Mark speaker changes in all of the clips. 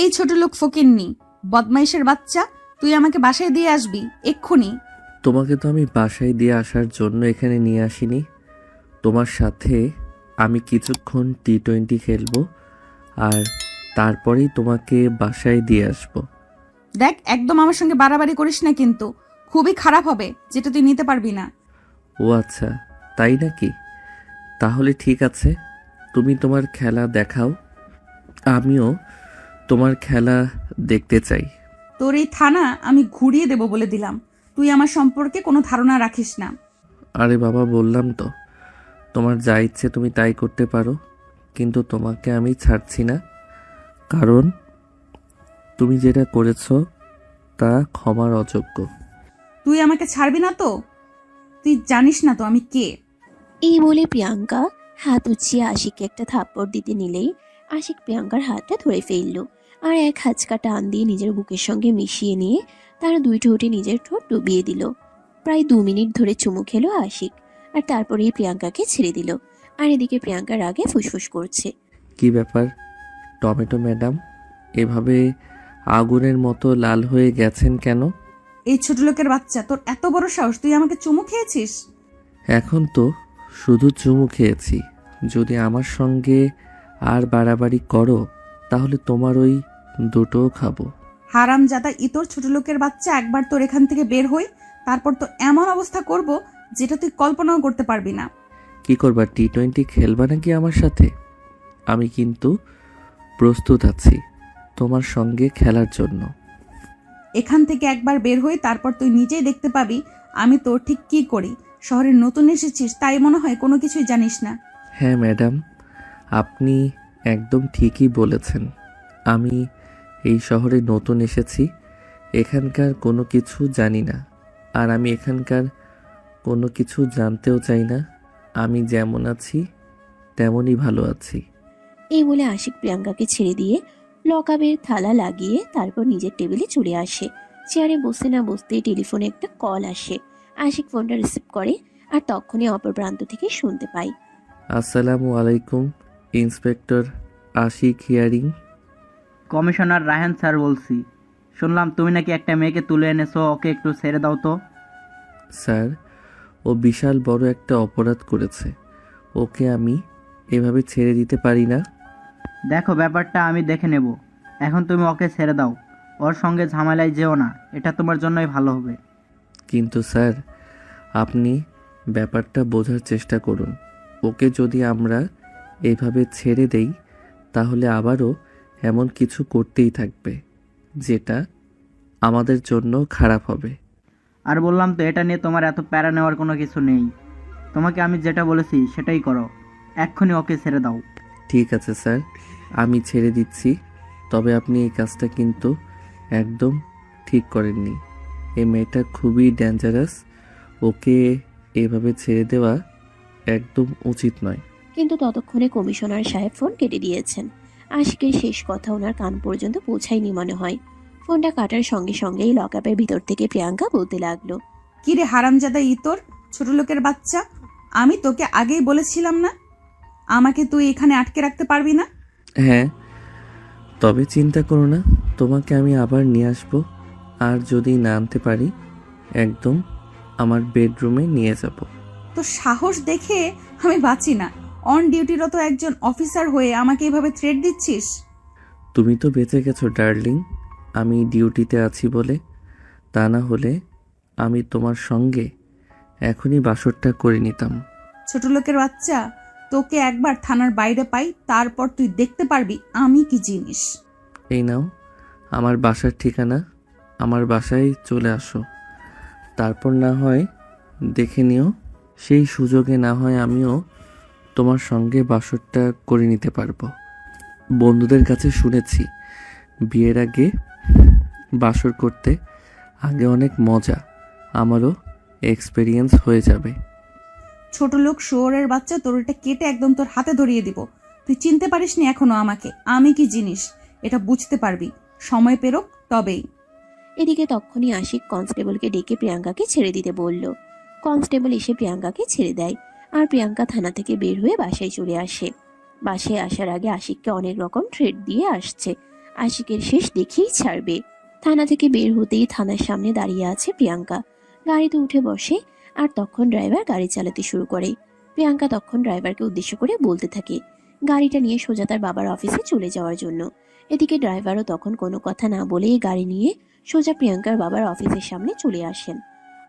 Speaker 1: এই ছোট লোক ফকিন্নি, বদমাইশের বাচ্চা, তুই আমাকে বাসায় দিয়ে আসবি এক্ষুনি।
Speaker 2: তোমাকে তো আমি বাসায় দিয়ে আসার জন্য এখানে নিয়ে আসিনি। তোমার সাথে আমি কিছুক্ষণ টি-20 খেলবো আর তারপরেই তোমাকে বাসায় দিয়ে আসবো।
Speaker 1: দেখ, একদম আমার সঙ্গে বাড়াবাড়ি করিস না, কিন্তু খুবই খারাপ হবে, যেটা তুই নিতে পারবি না।
Speaker 2: ও আচ্ছা, তাই নাকি? তাহলে ঠিক আছে, তুমি তোমার খেলা দেখাও, আমিও তোমার খেলা দেখতে চাই।
Speaker 1: তোর এই থানা আমি ঘুরিয়ে দেব বলে দিলাম। তুই আমার সম্পর্কে কোনো ধারণা রাখিস না।
Speaker 2: আরে বাবা, বললাম তো, তোমার যা ইচ্ছে তুমি তাই করতে পারো, কিন্তু তোমাকে আমি ছাড়ছি না, কারণ তুমি যেটা করেছো তা ক্ষমার অযোগ্য।
Speaker 1: তুই আমাকে ছাড়বি না তো? তুই জানিস না তো আমি কে।
Speaker 3: এই বলে প্রিয়াঙ্কা হাত উঁচিয়ে আশিককে একটা থাপ্পড় দিতে নিলেই আশিক প্রিয়াঙ্কার হাতটা ধরে ফেলল আর এক হাঁচকা টান দিয়ে নিজের বুকের সঙ্গে মিশিয়ে নিয়ে তার দুই ঠোঁটে নিজের ঠোঁট ডুবিয়ে দিল। প্রায় 2 মিনিট ধরে চুমু খেলো আশিক, আর তারপরেই প্রিয়াঙ্কাকে ছেড়ে দিল। আর এদিকে প্রিয়াঙ্কার আগে ফুসফুস করছে।
Speaker 2: কি ব্যাপার টমেটো ম্যাডাম, এভাবে আগুনের মতো লাল হয়ে গেছেন কেন?
Speaker 1: এই ছোট লোকের বাচ্চা, তোর এত বড় সাহস, তুই আমাকে চুমু খেয়েছিস?
Speaker 2: এখন তো শুধু চুমু খেয়েছি, যদি আমার সঙ্গে আর বাড়াবাড়ি করো তাহলে তোমার ওই দুটোও খাবো।
Speaker 1: হারামজাদা ইতর ছোট লোকের বাচ্চা, একবার তোর এখান থেকে বের হই, তারপর তো এমন অবস্থা করব যেটা তুই কল্পনাও করতে পারবি না।
Speaker 2: কি করবা, টি-20 খেলবা নাকি আমার সাথে? আমি কিন্তু প্রস্তুত আছি তোমার সঙ্গে খেলার জন্য।
Speaker 1: এখান থেকে একবার বের হই, তারপর তুই নিজেই দেখতে পাবি আমি তোর ঠিক কি করি। শহরে নতুন এসেছিস, তাই মনে হয় কোনো কিছুই জানিস না।
Speaker 2: হ্যাঁ ম্যাডাম, আপনি একদম ঠিকই বলেছেন। আমি এই শহরে নতুন এসেছি, এখানকার কোনো কিছু জানি না, আর আমি এখানকার কোনো কিছু জানতেও চাই না। আমি যেমন আছি তেমনই ভালো আছি।
Speaker 3: এই বলে আশিক প্রিয়াঙ্কাকে ছেড়ে দিয়ে লকআপের থালা লাগিয়ে তারপর নিজের টেবিলে চলে আসে। চেয়ারে বসতে না বসতেই টেলিফোনে একটা কল আসে। আশিক ফোনটা রিসিভ করে আর তখনই অপর প্রান্ত থেকে শুনতে পাই,
Speaker 2: আসসালামু আলাইকুম, inspector Ashik hearing.
Speaker 4: Commissioner Raihan sir বলছি। শুনলাম তুমি নাকি একটা মেয়েকে তুলে এনেছো, ওকে একটু ছেড়ে দাও তো।
Speaker 2: স্যার, ও বিশাল বড় একটা অপরাধ করেছে, ওকে আমি এভাবে ছেড়ে দিতে পারি না।
Speaker 4: দেখো, ব্যাপারটা আমি দেখে নেব, এখন তুমি ওকে ছেড়ে দাও। ওর সঙ্গে ঝামেলায় যেও না, এটা তোমার জন্যই ভালো হবে।
Speaker 2: কিন্তু স্যার, আপনি ব্যাপারটা বোঝার চেষ্টা করুন। ওকে যদি আমরা এভাবে ছেড়ে দেই তাহলে আবারও এমন কিছু করতেই থাকবে যেটা আমাদের জন্য খারাপ হবে।
Speaker 4: আর বললাম তো, এটা নিয়ে তোমার এত প্যারা নেওয়ার কোনো কিছু নেই। তোমাকে আমি যেটা বলেছি সেটাই করো, এক্ষুনি ওকে ছেড়ে দাও।
Speaker 2: ঠিক আছে স্যার, আমি ছেড়ে দিচ্ছি, তবে আপনি এই কাজটা কিন্তু একদম ঠিক করেননি। এই মেয়েটা খুবই ডেঞ্জারাস, ওকে এভাবে ছেড়ে দেওয়া একদম উচিত নয়।
Speaker 3: কিন্তু ততক্ষণে কমিশনার সাহেব ফোন কেটে দিয়েছেন। আশিকের শেষ কথা ওনার কান পর্যন্ত পৌঁছায়নি মনে হয়। ফোনটা কাটার সঙ্গে সঙ্গেই লকআপের ভিতর থেকে প্রিয়াঙ্কা বলতে লাগলো,
Speaker 1: কি রে হারামজাদা ইতর ছোট লোকের বাচ্চা, আমি তোকে আগেই বলেছিলাম না আমাকে তুই এখানে আটকে রাখতে পারবি না?
Speaker 2: হ্যাঁ, তবে চিন্তা করো না, তোমাকে আমি আবার নিয়ে আসবো, আর যদি না আনতে পারি একদম আমার বেডরুমে নিয়ে যাব।
Speaker 1: তো সাহস দেখে আমি বাঁচি না। অন ডিউটিরত একজন অফিসার হয়ে আমাকে এভাবে থ্রেট দিচ্ছিস?
Speaker 2: তুমি তো বেঁচে গেছো ডার্লিং, আমি ডিউটিতে আছি বলে, তা না হলে আমি তোমার সঙ্গে এখনই বাসরটা করে নিতাম।
Speaker 1: ছোট লোকের বাচ্চা, তোকে একবার থানার বাইরে পাই, তারপর তুই দেখতে পারবি আমি কি জিনিস।
Speaker 2: এই নাও আমার বাসার ঠিকানা, আমার বাসায় চলে আসো, তারপর না হয় দেখে নিও, সেই সুযোগে না হয় আমিও তোমার সঙ্গে বাসরটা করে নিতে পারবো। বন্ধুদের কাছে শুনেছি বিয়ের আগে বাসর করতে আগে অনেক মজা, আমারও এক্সপেরিয়েন্স হয়ে যাবে।
Speaker 1: ছোট লোক শুয়োরের বাচ্চা, তোর এটা কেটে একদম তোর হাতে ধরিয়ে দিব। তুই চিনতে পারিসনি এখনো আমাকে, আমি কি জিনিস এটা বুঝতে পারবি, সময় পেরোক তবেই।
Speaker 3: এদিকে তখনই আশিক কনস্টেবলকে ডেকে প্রিয়াঙ্কাকে ছেড়ে দিতে বলল। কনস্টেবল এসে প্রিয়াঙ্কাকে ছেড়ে দেয় আর প্রিয়াঙ্কা থানা থেকে বের হয়ে বাসায় চলে আসে। বাসায় আসার আগে আশিককে অনেক রকম থ্রেট দিয়ে আসছে। আশিকের শেষ দেখেই ছাড়বে। থানা থেকে বের হতেই থানার সামনে দাঁড়িয়ে আছে প্রিয়াঙ্কা। গাড়িতে উঠে বসে আর তখন ড্রাইভার গাড়ি চালাতে শুরু করে। প্রিয়াঙ্কা তখন ড্রাইভারকে উদ্দেশ্য করে বলতে থাকে গাড়িটা নিয়ে সোজা তার বাবার অফিসে চলে যাওয়ার জন্য। এদিকে ড্রাইভারও তখন কোনো কথা না বলে গাড়ি নিয়ে সোজা প্রিয়াঙ্কার বাবার অফিসের সামনে চলে আসেন।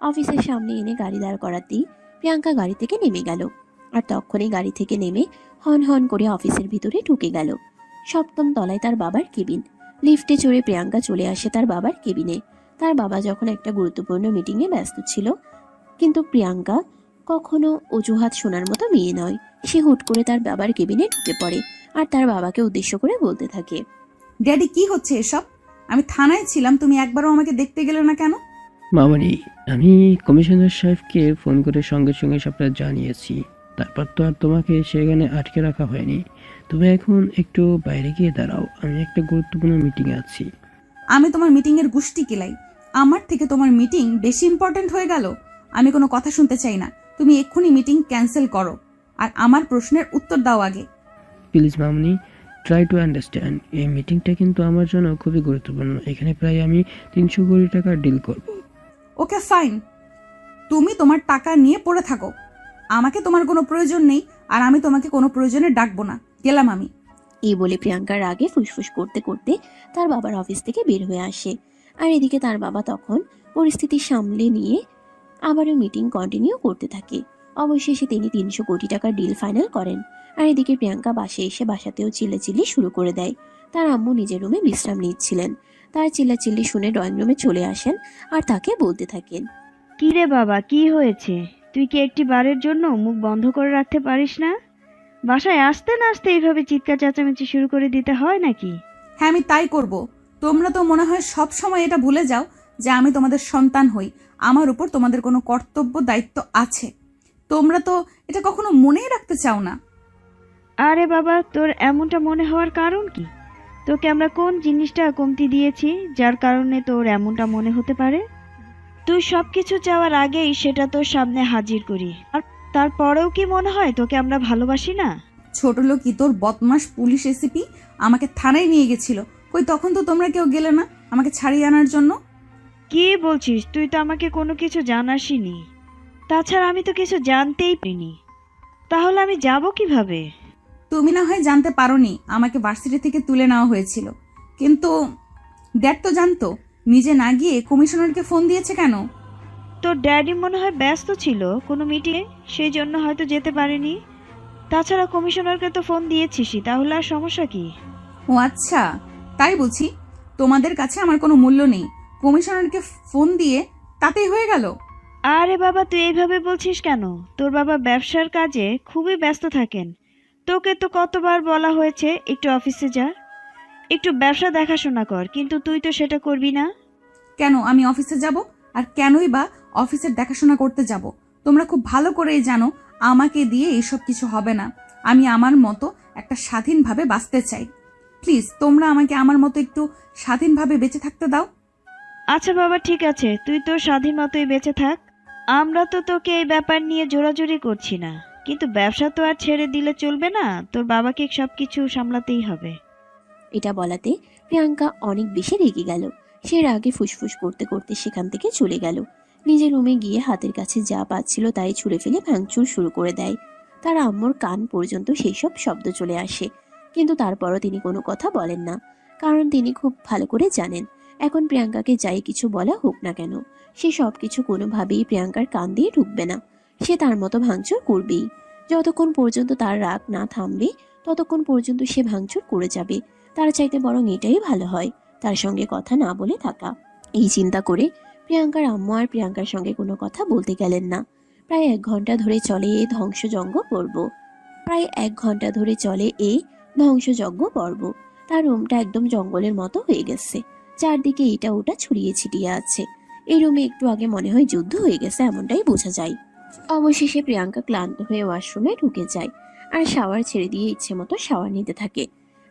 Speaker 3: অফিসের সামনে এনে গাড়ি দাঁড় করাতেই প্রিয়াঙ্কা গাড়ি থেকে নেমে গেল। আর তখনই গাড়ি থেকে নেমে হন হন করে অফিসের ভিতরে ঢুকে গেল। 7ম তলায় তার বাবার কেবিন। লিফটে চড়ে প্রিয়াঙ্কা চলে আসে তার বাবার কেবিনে। তার বাবা যখন একটা গুরুত্বপূর্ণ মিটিংয়ে ব্যস্ত ছিল, কিন্তু প্রিয়াঙ্কা কখনো অজুহাত শোনার মতো মেয়ে নয়। সে হুট করে তার বাবার কেবিনে ঢুকে পড়ে আর তার বাবাকে উদ্দেশ্য করে বলতে থাকে,
Speaker 1: ড্যাডি কি হচ্ছে এসব? আমি থানায় ছিলাম, তুমি একবারও আমাকে দেখতে গেলে না কেন?
Speaker 5: মামারি, আমি কমিশনার সাহেবকে ফোন করে সঙ্গে সঙ্গে সবটা জানিয়েছি। তারপর তো আর তোমাকে সেখানে আটকে রাখা হয়নি। তুমি এখন একটু বাইরে গিয়ে দাঁড়াও, আমি একটা গুরুত্বপূর্ণ মিটিংয়ে আছি।
Speaker 1: আমি তোমার মিটিংয়ের গুষ্টি কিলাই। আমার থেকে তোমার মিটিং বেশি ইম্পর্ট্যান্ট হয়ে গেল। আমি কোনো কথা শুনতে চাই না। তুমি এক্ষুনি মিটিং ক্যান্সেল করো আর আমার প্রশ্নের উত্তর দাও আগে।
Speaker 5: Please Mamoni, try to understand. এই মিটিংটা কিন্তু আমার জন্য খুবই গুরুত্বপূর্ণ। এখানে প্রায় আমি 300 কোটি টাকার ডিল করব।
Speaker 1: ওকে ফাইন, তুমি তোমার টাকা নিয়ে পড়ে থাকো। আমাকে তোমার কোনো প্রয়োজন নেই আর আমি তোমাকে কোনো প্রয়োজনে ডাকবো না। গেলাম আমি।
Speaker 3: এই বলে প্রিয়াঙ্কার আগে ফুসফুস করতে করতে তার বাবার অফিস থেকে বের হয়ে আসে। আর এদিকে তার বাবা তখন পরিস্থিতি সামলে নিয়ে আবারও মিটিং কন্টিনিউ করতে থাকে। অবশেষে তিনি 300 কোটি টাকার ডিল ফাইনাল করেন। আর এদিকে প্রিয়াঙ্কা বাসায় এসে বাসাতেও চিল্লাচিল্লি শুরু করে দেয়। তার আম্মু নিজের রুমে বিশ্রাম নিচ্ছিলেন। তার চিল্লাচিল্লি শুনে ড্রয়িং রুমে চলে আসেন আর তাকে বলতে থাকেন,
Speaker 6: কি রে বাবা, কি হয়েছে? তুই কি একটি বারের জন্য মুখ বন্ধ করে রাখতে পারিস না? বাসায় আসতে না আসতে এইভাবে চিৎকার চেঁচামেচি শুরু করে দিতে হয় নাকি?
Speaker 1: হ্যাঁ, আমি তাই করব। তোমরা তো মনে হয় সব সময় এটা ভুলে যাও যে আমি তোমাদের সন্তান হই। আমার উপর তোমাদের কোনো কর্তব্য দায়িত্ব আছে। তোমরা তো এটা কখনো মনেই রাখতে চাও না।
Speaker 6: আরে বাবা, তোর এমনটা মনে হওয়ার কারণ কি? তোকে আমরা কোন জিনিসটা কমতি দিয়েছি যার কারণে তোর এমনটা মনে হতে পারে? তুই সবকিছু চাওয়ার আগেই সেটা তোর সামনে হাজির করি, আর তারপরেও কি মনে হয় তোকে আমরা ভালোবাসি না?
Speaker 1: ছোট লোকই তোর বদমাস পুলিশ এসিপি আমাকে থানায় নিয়ে গেছিল। কই তখন তো তোমরা কেউ গেলে না আমাকে ছাড়িয়ে আনার জন্য।
Speaker 6: কি বলছিস? তুই তো আমাকে কোনো কিছু জানাসিনি। তাছাড়া আমি তো কিছু জানতেই পারিনি। তাহলে আমি যাব কিভাবে?
Speaker 1: তুমি না হয় জানতে পারোনি আমাকে ভার্সিটি থেকে তুলে নেওয়া হয়েছিল, কিন্তু ড্যাড তো জানতো। নিজে না গিয়ে কমিশনারকে ফোন দিয়েছে কেন?
Speaker 6: তোর ড্যাডি মনে হয় ব্যস্ত ছিল কোনো মিটিংয়ে, সেই জন্য হয়তো যেতে পারেনি। তাছাড়া কমিশনারকে তো ফোন দিয়েছিসই, তাহলে আর সমস্যা কি?
Speaker 1: ও আচ্ছা, তাই বুঝি। তোমাদের কাছে আমার কোনো মূল্য নেই। কমিশনারকে ফোন দিয়ে তাতেই হয়ে গেল?
Speaker 6: আরে বাবা, তুই এইভাবে বলছিস কেন? তোর বাবা ব্যবসার কাজে খুবই ব্যস্ত থাকেন। তোকে তো কতবার বলা হয়েছে একটু অফিসে যা, একটু ব্যবসা দেখাশোনা কর, কিন্তু তুই তো সেটা করবি না।
Speaker 1: কেন আমি অফিসে যাব? আর কেনই বা অফিসের দেখাশোনা করতে যাব? তোমরা খুব ভালো করেই জানো আমাকে দিয়ে এইসব কিছু হবে না। আমি আমার মতো একটা স্বাধীনভাবে বাঁচতে চাই। প্লিজ তোমরা আমাকে আমার মতো একটু স্বাধীনভাবে বেঁচে থাকতে দাও।
Speaker 6: আচ্ছা বাবা, ঠিক আছে, তুই তোর স্বাধীন মতোই বেঁচে থাক। আমরা তো তোকে এই ব্যাপার নিয়ে জোরাজুরি করছি না, কিন্তু ব্যবসা তো আর ছেড়ে দিলে চলবে না। তোর বাবাকে সবকিছু সামলাতেই হবে।
Speaker 3: এটা বলাতে প্রিয়াঙ্কা অনেক বেশি রেগে গেল। সে রাগে ফুসফুস করতে করতে সেখান থেকে চলে গেল। নিজের রুমে গিয়ে হাতের কাছে যা পাচ্ছিল তাই ছুঁড়ে ফেলে ভাঙচুর শুরু করে দেয়। তার আম্মুর কান পর্যন্ত সেই সব শব্দ চলে আসে, কিন্তু তারপরও তিনি কোনো কথা বলেন না, কারণ তিনি খুব ভালো করে জানেন এখন প্রিয়াঙ্কাকে যাই কিছু বলা হোক না কেন, সে সবকিছু কোনোভাবেই প্রিয়াঙ্কার কান দিয়ে ঢুকবে না। সে তার মতো ভাঙচুর করবেই। যতক্ষণ পর্যন্ত তার রাগ না থামবে ততক্ষণ পর্যন্ত সে ভাঙচুর করে যাবে। তার চাইতে বরং এটাই ভালো হয় তার সঙ্গে কথা না বলে থাকা। এই চিন্তা করে প্রিয়াঙ্কার আম্মু আর প্রিয়াঙ্কার সঙ্গে কোনো কথা বলতে গেলেন না। প্রায় 1 ঘন্টা ধরে চলে এই ধ্বংসযজ্ঞ পর্ব। তার রুমটা একদম জঙ্গলের মতো হয়ে গেছে। চারদিকে এটা ওটা ছড়িয়ে ছিটিয়ে আছে। এই রুমে একটু আগে মনে হয় যুদ্ধ হয়ে গেছে, এমনটাই বোঝা যায়। অবশেষে প্রিয়াঙ্কা ক্লান্ত হয়ে ওয়াশরুমে ঢুকে যায় আর শাওয়ার ছেড়ে দিয়ে ইচ্ছে মতো শাওয়ার নিতে থাকে।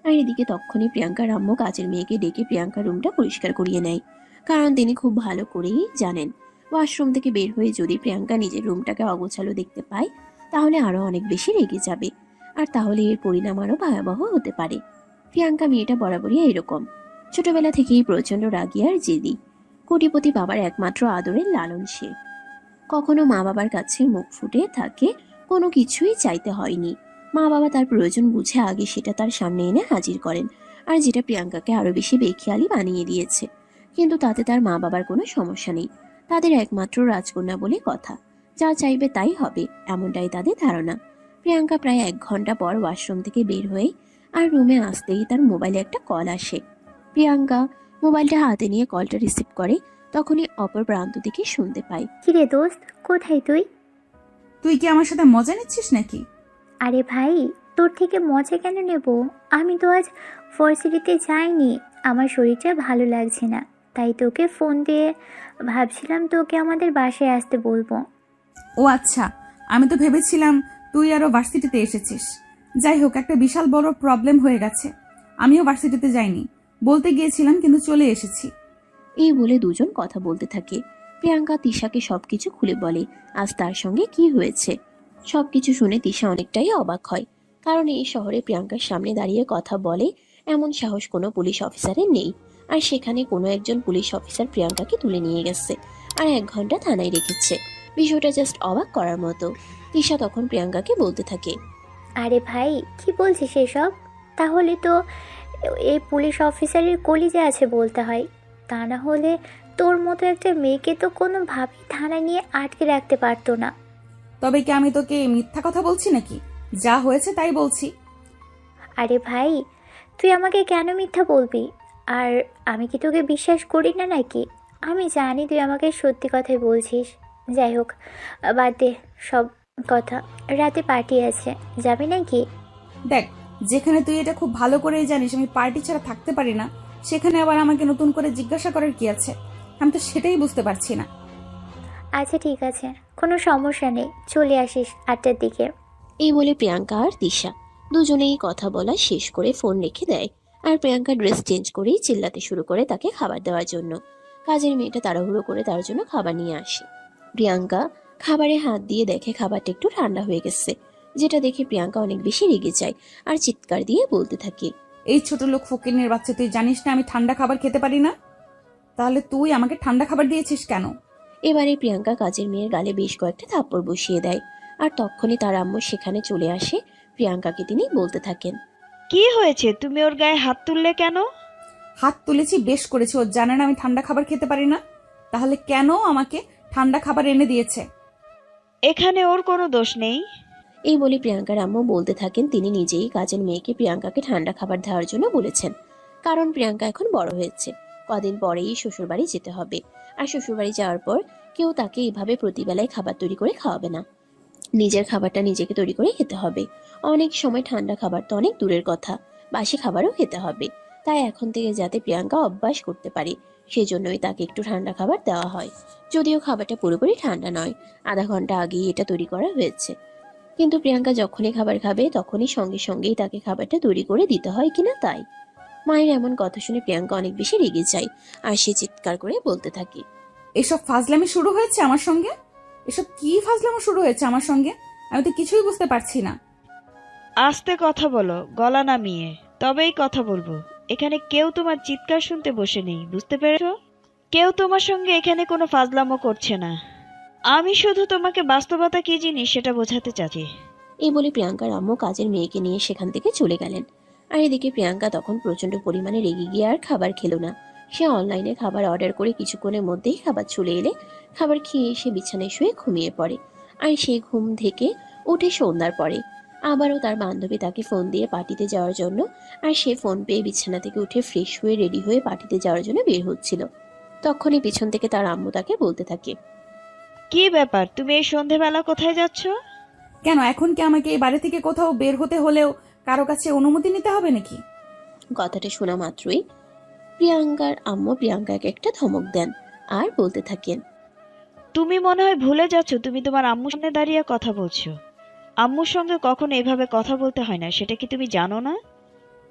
Speaker 3: আর এদিকে তখনই প্রিয়াঙ্কার আম্মু কাজের মেয়েকে ডেকে প্রিয়াঙ্কার রুমটা পরিষ্কার করিয়ে নেয়, কারণ তিনি খুব ভালো করেই জানেন ওয়াশরুম থেকে বের হয়ে যদি প্রিয়াঙ্কা নিজের রুমটাকে অগোছালো দেখতে পায় তাহলে আরো অনেক বেশি রেগে যাবে। আর তাহলে এর পরিণাম আরো ভয়াবহ হতে পারে। প্রিয়াঙ্কা মেয়েটা বরাবরই এরকম, ছোটবেলা থেকেই প্রচন্ড রাগী আর জেদি। কোটিপতি বাবার একমাত্র আদরের লালন সে। কখনো মা বাবার কাছে মুখ ফুটে থাকে কোনো কিছুই চাইতে হয়নি। মা বাবা তার প্রয়োজন বুঝে আগে সেটা তার সামনে এনে হাজির করেন, আর যেটা প্রিয়াঙ্কাকে আরো বেশি বেখেয়ালি বানিয়ে দিয়েছে। কিন্তু তাতে তার মা বাবার কোনো সমস্যা নেই। তাদের একমাত্র রাজকন্যা বলে কথা, যা চাইবে তাই হবে, এমনটাই তাদের ধারণা। প্রিয়াঙ্কা প্রায় 1 ঘন্টা পর ওয়াশরুম থেকে বের হয়ে আর রুমে আসতেই তার মোবাইলে একটা কল আসে। প্রিয়াঙ্কা মোবাইলটা হাতে নিয়ে কলটা রিসিভ করে, তখনই অপর প্রান্ত থেকে শুনতে পায়,
Speaker 7: কিরে দোস্ত, কোথায় তুই?
Speaker 1: তুই কি আমার সাথে মজা নিচ্ছিস নাকি?
Speaker 7: আরে ভাই, তোর থেকে মজা কেন নেব? আমি তো আজ ভার্সিটিতে যাইনি, আমার শরীরটা ভালো লাগছে না, তাই তোকে ফোন দিয়ে ভাবছিলাম তোকে আমাদের বাসায় আসতে বলবো।
Speaker 1: ও আচ্ছা, আমি তো ভেবেছিলাম তুই আরো ভার্সিটিতে এসেছিস। যাই হোক, একটা বিশাল বড় প্রবলেম হয়ে গেছে। আমিও ভার্সিটিতে যাইনি, বলতে গিয়েছিলাম কিন্তু চলে এসেছি।
Speaker 3: এই বলে দুজন কথা বলতে থাকে। প্রিয়াঙ্কা তিশাকে সবকিছু খুলে বলে আজ তার সঙ্গে কি হয়েছে। সবকিছু শুনে তিশা অনেকটাই অবাক হয়, কারণ এই শহরে প্রিয়াঙ্কার সামনে দাঁড়িয়ে কথা বলে এমন সাহস কোনো পুলিশ অফিসারের নেই। আর সেখানে কোনো একজন পুলিশ অফিসার প্রিয়াঙ্কাকে তুলে নিয়ে গেছে আর 1 ঘন্টা থানায় রেখেছে। বিষয়টা জাস্ট অবাক করার মতো। তিশা তখন প্রিয়াঙ্কাকে বলতে থাকে,
Speaker 7: আরে ভাই, কি বলছিস এসব? তাহলে তো এই পুলিশ অফিসারের কলিজা আছে বলতে হয়, তা না হলে তোর মতো একটা মেয়েকে তো কোনোভাবেই থানায় নিয়ে আটকে রাখতে পারতো না।
Speaker 1: তবে কি আমি তোকে মিথ্যা কথা বলছি নাকি? যা হয়েছে তাই বলছি।
Speaker 7: আরে ভাই, তুই আমাকে কেন মিথ্যা বলবি? আর আমি কি তোকে বিশ্বাস করি না নাকি? আমি জানি তুই আমাকে সত্যি কথাই বলছিস। যাই হোক, বাদ দে সব কথা। রাতে পার্টি আছে, যাবি নাকি?
Speaker 1: দেখ, যেখানে তুই এটা খুব ভালো করেই জানিস আমি পার্টি ছাড়া থাকতে পারি না, সেখানে আবার আমাকে নতুন করে জিজ্ঞাসা করার কি আছে? আমি তো সেটাই বুঝতে পারছি না।
Speaker 7: আচ্ছা ঠিক আছে, কোনো সমস্যা নেই, চলে আসিস 8টার দিকে।
Speaker 3: এই বলে প্রিয়াঙ্কা আর তিশা দুজনেই কথা বলা শেষ করে ফোন রেখে দেয়। আর প্রিয়াঙ্কা ড্রেস চেঞ্জ করেই চিল্লাতে শুরু করে তাকে খাবার দেওয়ার জন্য। কাজের মেয়েটা তাড়াহুড়ো করে তার জন্য খাবার নিয়ে আসে। প্রিয়াঙ্কা খাবারে হাত দিয়ে দেখে খাবারটা একটু ঠান্ডা হয়ে গেছে, যেটা দেখে প্রিয়াঙ্কা অনেক বেশি রেগে যায় আর চিৎকার দিয়ে বলতে থাকে,
Speaker 1: এই ছোট লোক ফকিনের বাচ্চা, তুই জানিস না আমি ঠান্ডা খাবার খেতে পারি না? তাহলে তুই আমাকে ঠান্ডা খাবার দিয়েছিস কেন?
Speaker 3: এবারে প্রিয়াঙ্কা কাজের মেয়ের গালে বেশ কয়েকটা থাপ্পড় বসিয়ে দেয়। আর তখনই তার আম্মু সেখানে চলে আসে। প্রিয়াঙ্কাকে তিনি বলতে থাকেন,
Speaker 6: কি হয়েছে, তুমি ওর গায়ে হাত তুললে কেন?
Speaker 1: হাত তুলেছি, বেশ করেছি। ও জানে না আমি ঠান্ডা খাবার খেতে পারি না, তাহলে কেন আমাকে ঠান্ডা খাবার এনে দিয়েছে?
Speaker 6: এখানে ওর কোনো দোষ নেই।
Speaker 3: এই বলে প্রিয়াঙ্কার আম্মু বলতে থাকেন তিনি নিজেই কাজের মেয়েকে প্রিয়াঙ্কাকে ঠান্ডা খাবার দেওয়ার জন্য বলেছেন, কারণ প্রিয়াঙ্কা এখন বড় হয়েছে, কদিন পরেই শ্বশুরবাড়ি যেতে হবে। আর শ্বশুরবাড়ি যাওয়ার পর কেউ তাকে এইভাবে প্রতিবেলায় খাবার তৈরি করে খাওয়াবে না, নিজের খাবারটা নিজেকে তৈরি করে খেতে হবে। অনেক সময় ঠান্ডা খাবার তো অনেক দূরের কথা, বাসি খাবারও খেতে হবে। তাই এখন থেকে যাতে প্রিয়াঙ্কা অভ্যাস করতে পারে, সেজন্যই তাকে একটু ঠান্ডা খাবার দেওয়া হয়। যদিও খাবারটা পুরোপুরি ঠান্ডা নয়, আধা ঘন্টা আগেই এটা তৈরি করা হয়েছে। কিন্তু প্রিয়াঙ্কা যখনই খাবার খাবে তখনই সঙ্গে সঙ্গেই তাকে খাবারটা তৈরি করে দিতে হয় কিনা তাই। মায়ের এমন কথা শুনে প্রিয়াঙ্কা অনেক বেশি রেগে যায় আর সে চিৎকার করে বলতে থাকে,
Speaker 1: এসব ফাজলামি শুরু হয়েছে আমার সঙ্গে? এসব কি ফাজলামো শুরু হয়েছে আমার সঙ্গে? আমি তো কিছুই বুঝতে পারছি না।
Speaker 6: আস্তে কথা বলো, গলা নামিয়ে, তবেই কথা বলবো। এখানে কেউ তোমার চিৎকার শুনতে বসে নেই, বুঝতে পেরেছো? কেউ তোমার সঙ্গে এখানে কোনো ফাজলামো করছে না। আমি শুধু তোমাকে বাস্তবতা কি জিনিস সেটা বোঝাতে চাচ্ছি।
Speaker 3: এই বলে প্রিয়াঙ্কার আম্মু কাজের মেয়েকে নিয়ে সেখান থেকে চলে গেলেন। আর এদিকে প্রিয়াঙ্কা তখন প্রচন্ড পরিমাণে রেগে গিয়ে আর খাবার খেলো না। সে অনলাইনে খাবার অর্ডার করে কিছুক্ষণের মধ্যেই খাবার চলে এলে খাবার খেয়ে এসে বিছানায় শুয়ে ঘুমিয়ে পড়ে। আর সে ঘুম থেকে উঠে সন্ধ্যার পরে আবারও তার বান্ধবী তাকে ফোন দিয়ে পার্টিতে যাওয়ার জন্য, আর সে ফোন পেয়ে বিছানা থেকে উঠে ফ্রেশ হয়ে রেডি হয়ে পার্টিতে যাওয়ার জন্য বের হচ্ছিল। তখনই পিছন থেকে তার আম্মু তাকে বলতে থাকে,
Speaker 6: কি ব্যাপার, তুমি এই সন্ধেবেলা কোথায় যাচ্ছ?
Speaker 1: কেন এখন কি আমাকে এই বাড়ি থেকে কোথাও বের হতে হলেও কারো কাছে অনুমতি নিতে হবে নাকি?
Speaker 3: কথাটা শোনা মাত্রই প্রিয়াঙ্কার আম্মু প্রিয়াঙ্কাকে একটা ধমক দেন আর বলতে থাকেন,
Speaker 6: তুমি মনে হয় ভুলে যাচ্ছ তুমি তোমার আম্মুর সামনে দাঁড়িয়ে কথা বলছো। আম্মুর সঙ্গে কখনো এভাবে কথা বলতে হয় না, সেটা কি তুমি জানো না?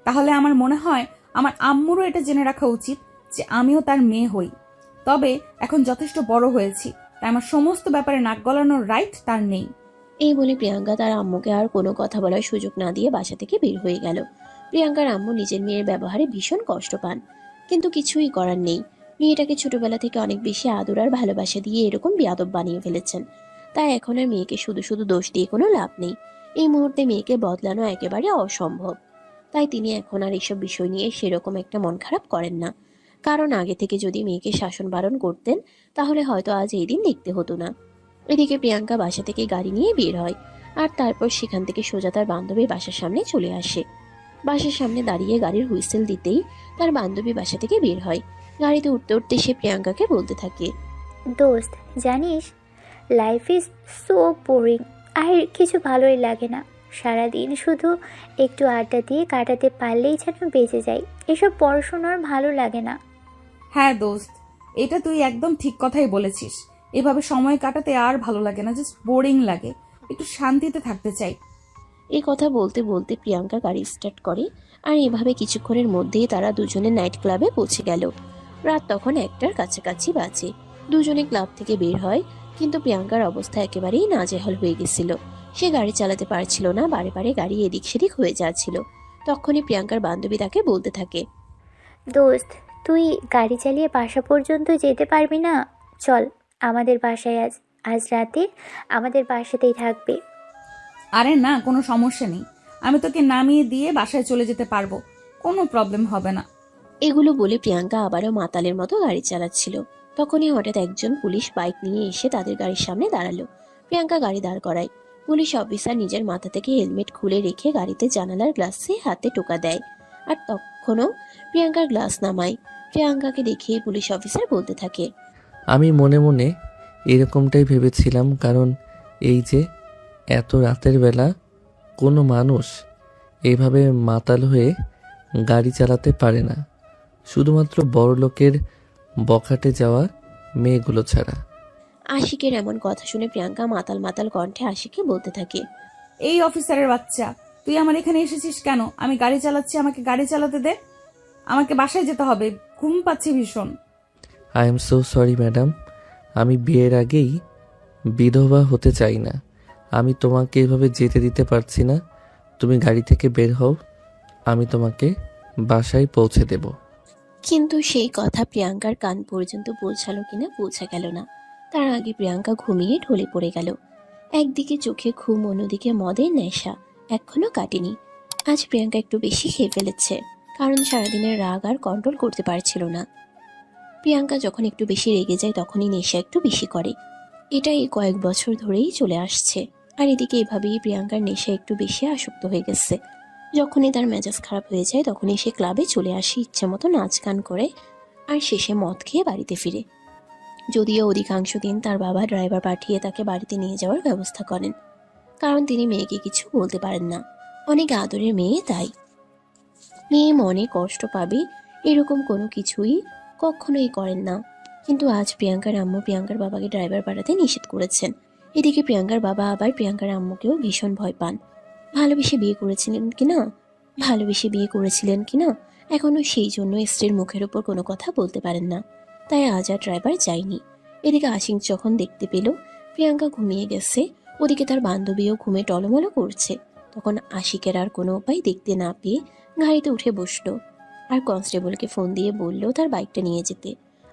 Speaker 1: তাহলে আমার মনে হয় আমার আম্মুরও এটা জেনে রাখা উচিত যে আমিও তার মেয়ে হই। তবে এখন যথেষ্ট বড় হয়েছি, তাই আমার সমস্ত ব্যাপারে নাক গলানোর রাইট তার নেই।
Speaker 3: এই বলে প্রিয়াঙ্কা তার আম্মুকে আর কোনো কথা বলার সুযোগ না দিয়ে বাসা থেকে বের হয়ে গেল। প্রিয়াঙ্কার আম্মু নিজের মেয়ের ব্যবহারে ভীষণ কষ্ট পান, কিন্তু কিছুই করার নেই। মেয়েটাকে ছোটবেলা থেকে অনেক বেশি আদর আর ভালোবাসা দিয়ে এরকম বেয়াদব বানিয়ে ফেলেছেন। তাই এখন আর মেয়েকে শুধু শুধু দোষ দিয়ে কোনো লাভ নেই। এই মুহূর্তে মেয়েকে বদলানো একেবারে অসম্ভব। তাই তিনি এখন আর এসব বিষয় নিয়ে সেরকম একটা মন খারাপ করেন না। কারণ আগে থেকে যদি মেয়েকে শাসন বারণ করতেন, তাহলে হয়তো আজ এই দিন দেখতে হতো না। এদিকে প্রিয়াঙ্কা বাসা থেকে গাড়ি নিয়ে বের হয়, আর তারপর সেখান থেকে সোজা তার বান্ধবীর বাসার সামনে চলে আসে। বাসার সামনে দাঁড়িয়ে গাড়ির হুইসেল দিতেই তার বান্ধবী বাসা থেকে বের হয়। গাড়িতে উঠতে উঠতে সে প্রিয়াঙ্কাকে বলতে থাকে,
Speaker 7: দোস্ত, জানিস লাইফ ইজ সো বোরিং, আর কিছু ভালোই লাগে না। সারাদিন শুধু একটু আড্ডা দিয়ে কাটাতে পারলেই যেন বেঁচে যাই। এসব পড়াশোনার ভালো লাগে না।
Speaker 1: হ্যাঁ দোস্ত, এটা তুই একদম ঠিক কথাই বলেছিস। এভাবে সময় কাটাতে আর ভালো লাগে না, জাস্ট বোরিং লাগে। একটু শান্তিতে থাকতে চাই।
Speaker 3: এই কথা বলতে বলতে প্রিয়াঙ্কা গাড়ি স্টার্ট করে, আর এভাবে কিছুক্ষণের মধ্যেই তারা দুজনে নাইট ক্লাবে পৌঁছে গেল। রাত তখন 1টার কাছাকাছি বাজে। দুজনে ক্লাব থেকে বের হয়, কিন্তু প্রিয়াঙ্কার অবস্থা একেবারেই নাজেহাল হয়ে গেছিল। সে গাড়ি চালাতে পারছিল না, বারে বারে গাড়ি এদিক সেদিক হয়ে যাচ্ছিল। তখনই প্রিয়াঙ্কার বান্ধবী তাকে বলতে থাকে,
Speaker 7: দোস্ত, তুই গাড়ি চালিয়ে বাসা পর্যন্ত যেতে পারবি না? চল আমাদের বাসায়, আজ রাতে আমাদের বাসাতেই থাকবে।
Speaker 1: আরে না, কোনো সমস্যা নেই। আমি তোকে নামিয়ে দিয়ে বাসায় চলে যেতে পারবো, কোনো প্রবলেম হবে না।
Speaker 3: এগুলো বলে প্রিয়াঙ্কা আবারও মাতালের মতো গাড়ি চালাচ্ছিল। তখনই হঠাৎ একজন পুলিশ বাইক নিয়ে এসে তাদের গাড়ির সামনে দাঁড়ালো। প্রিয়াঙ্কা গাড়ি দাঁড় করায়। পুলিশ অফিসার নিজের মাথা থেকে হেলমেট খুলে রেখে গাড়িতে জানালার গ্লাসে হাতে টোকা দেয়, আর তখনও প্রিয়াঙ্কার গ্লাস নামায়। প্রিয়াঙ্কাকে দেখে পুলিশ অফিসার বলতে থাকে,
Speaker 2: আমি মনে মনে এরকমটাই ভেবেছিলাম, কারণ এই যে এত রাতের বেলা কোনো মানুষ এইভাবে মাতাল হয়ে গাড়ি চালাতে পারে না, শুধুমাত্র বড় লোকের বখাটে যাওয়া মেয়েগুলো ছাড়া।
Speaker 3: আশিকের এমন কথা শুনে প্রিয়াঙ্কা মাতাল মাতাল কণ্ঠে আশিককে বলতে থাকে,
Speaker 1: এই অফিসারের বাচ্চা, তুই আমার এখানে এসেছিস কেন? আমি গাড়ি চালাচ্ছি, আমাকে গাড়ি চালাতে দে। আমাকে বাসায় যেতে হবে, ঘুম পাচ্ছে ভীষণ।
Speaker 2: I am so sorry madam, আমি বিয়ের আগেই বিধবা হতে চাই না। আমি তোমাকে এভাবে যেতে দিতে পারছি না। তুমি গাড়ি থেকে বের হও, আমি তোমাকে বাসায় পৌঁছে দেব।
Speaker 3: কিন্তু সেই কথা প্রিয়াঙ্কার কান পর্যন্ত পৌঁছালো কিনা পৌঁছা গেল না। তার আগে প্রিয়াঙ্কা ঘুমিয়ে ঢলে পড়ে গেল। একদিকে চোখে ঘুম, অন্যদিকে মদের নেশা এখনো কাটেনি। আজ প্রিয়াঙ্কা একটু বেশি খেয়ে ফেলেছে, কারণ সারাদিনের রাগ আর কন্ট্রোল করতে পারছিল না। প্রিয়াঙ্কা যখন একটু বেশি রেগে যায় তখনই নেশা একটু বেশি করে। এটাই কয়েক বছর ধরেই চলে আসছে। আর এদিকে এভাবেই প্রিয়াঙ্কার নেশা একটু বেশি আসক্ত হয়ে গেছে। যখনই তার মেজাজ খারাপ হয়ে যায় তখনই সে ক্লাবে চলে আসে, ইচ্ছে মতো নাচ গান করে, আর শেষে মদ খেয়ে বাড়িতে ফিরে। যদিও অধিকাংশ দিন তার বাবা ড্রাইভার পাঠিয়ে তাকে বাড়িতে নিয়ে যাওয়ার ব্যবস্থা করেন, কারণ তিনি মেয়েকে কিছু বলতে পারেন না। অনেক আদরের মেয়ে, তাই মেয়ে মনে কষ্ট পাবে এরকম কোনো কিছুই কখনোই করেন না। কিন্তু আজ প্রিয়াঙ্কার আম্মু প্রিয়াঙ্কার বাবাকে ড্রাইভার পাঠাতে নিষেধ করেছেন। এদিকে প্রিয়াঙ্কার বাবা আবার প্রিয়াঙ্কার আম্মুকেও ভীষণ ভয় পান। ভালোবেসে বিয়ে করেছিলেন কিনা এখনো সেই জন্য স্ত্রীর মুখের উপর কোনো কথা বলতে পারেন না। তাই আজ আর ড্রাইভার যায়নি। এদিকে আশিক যখন দেখতে পেল প্রিয়াঙ্কা ঘুমিয়ে গেছে, ওদিকে তার বান্ধবীও ঘুমে টলমলো করছে, তখন আশিকের আর কোনো উপায় দেখতে না পেয়ে গাড়িতে উঠে বসলো, আর কনস্টেবলকে ফোন দিয়ে বলল তার বাইকটা নিয়ে যেতে।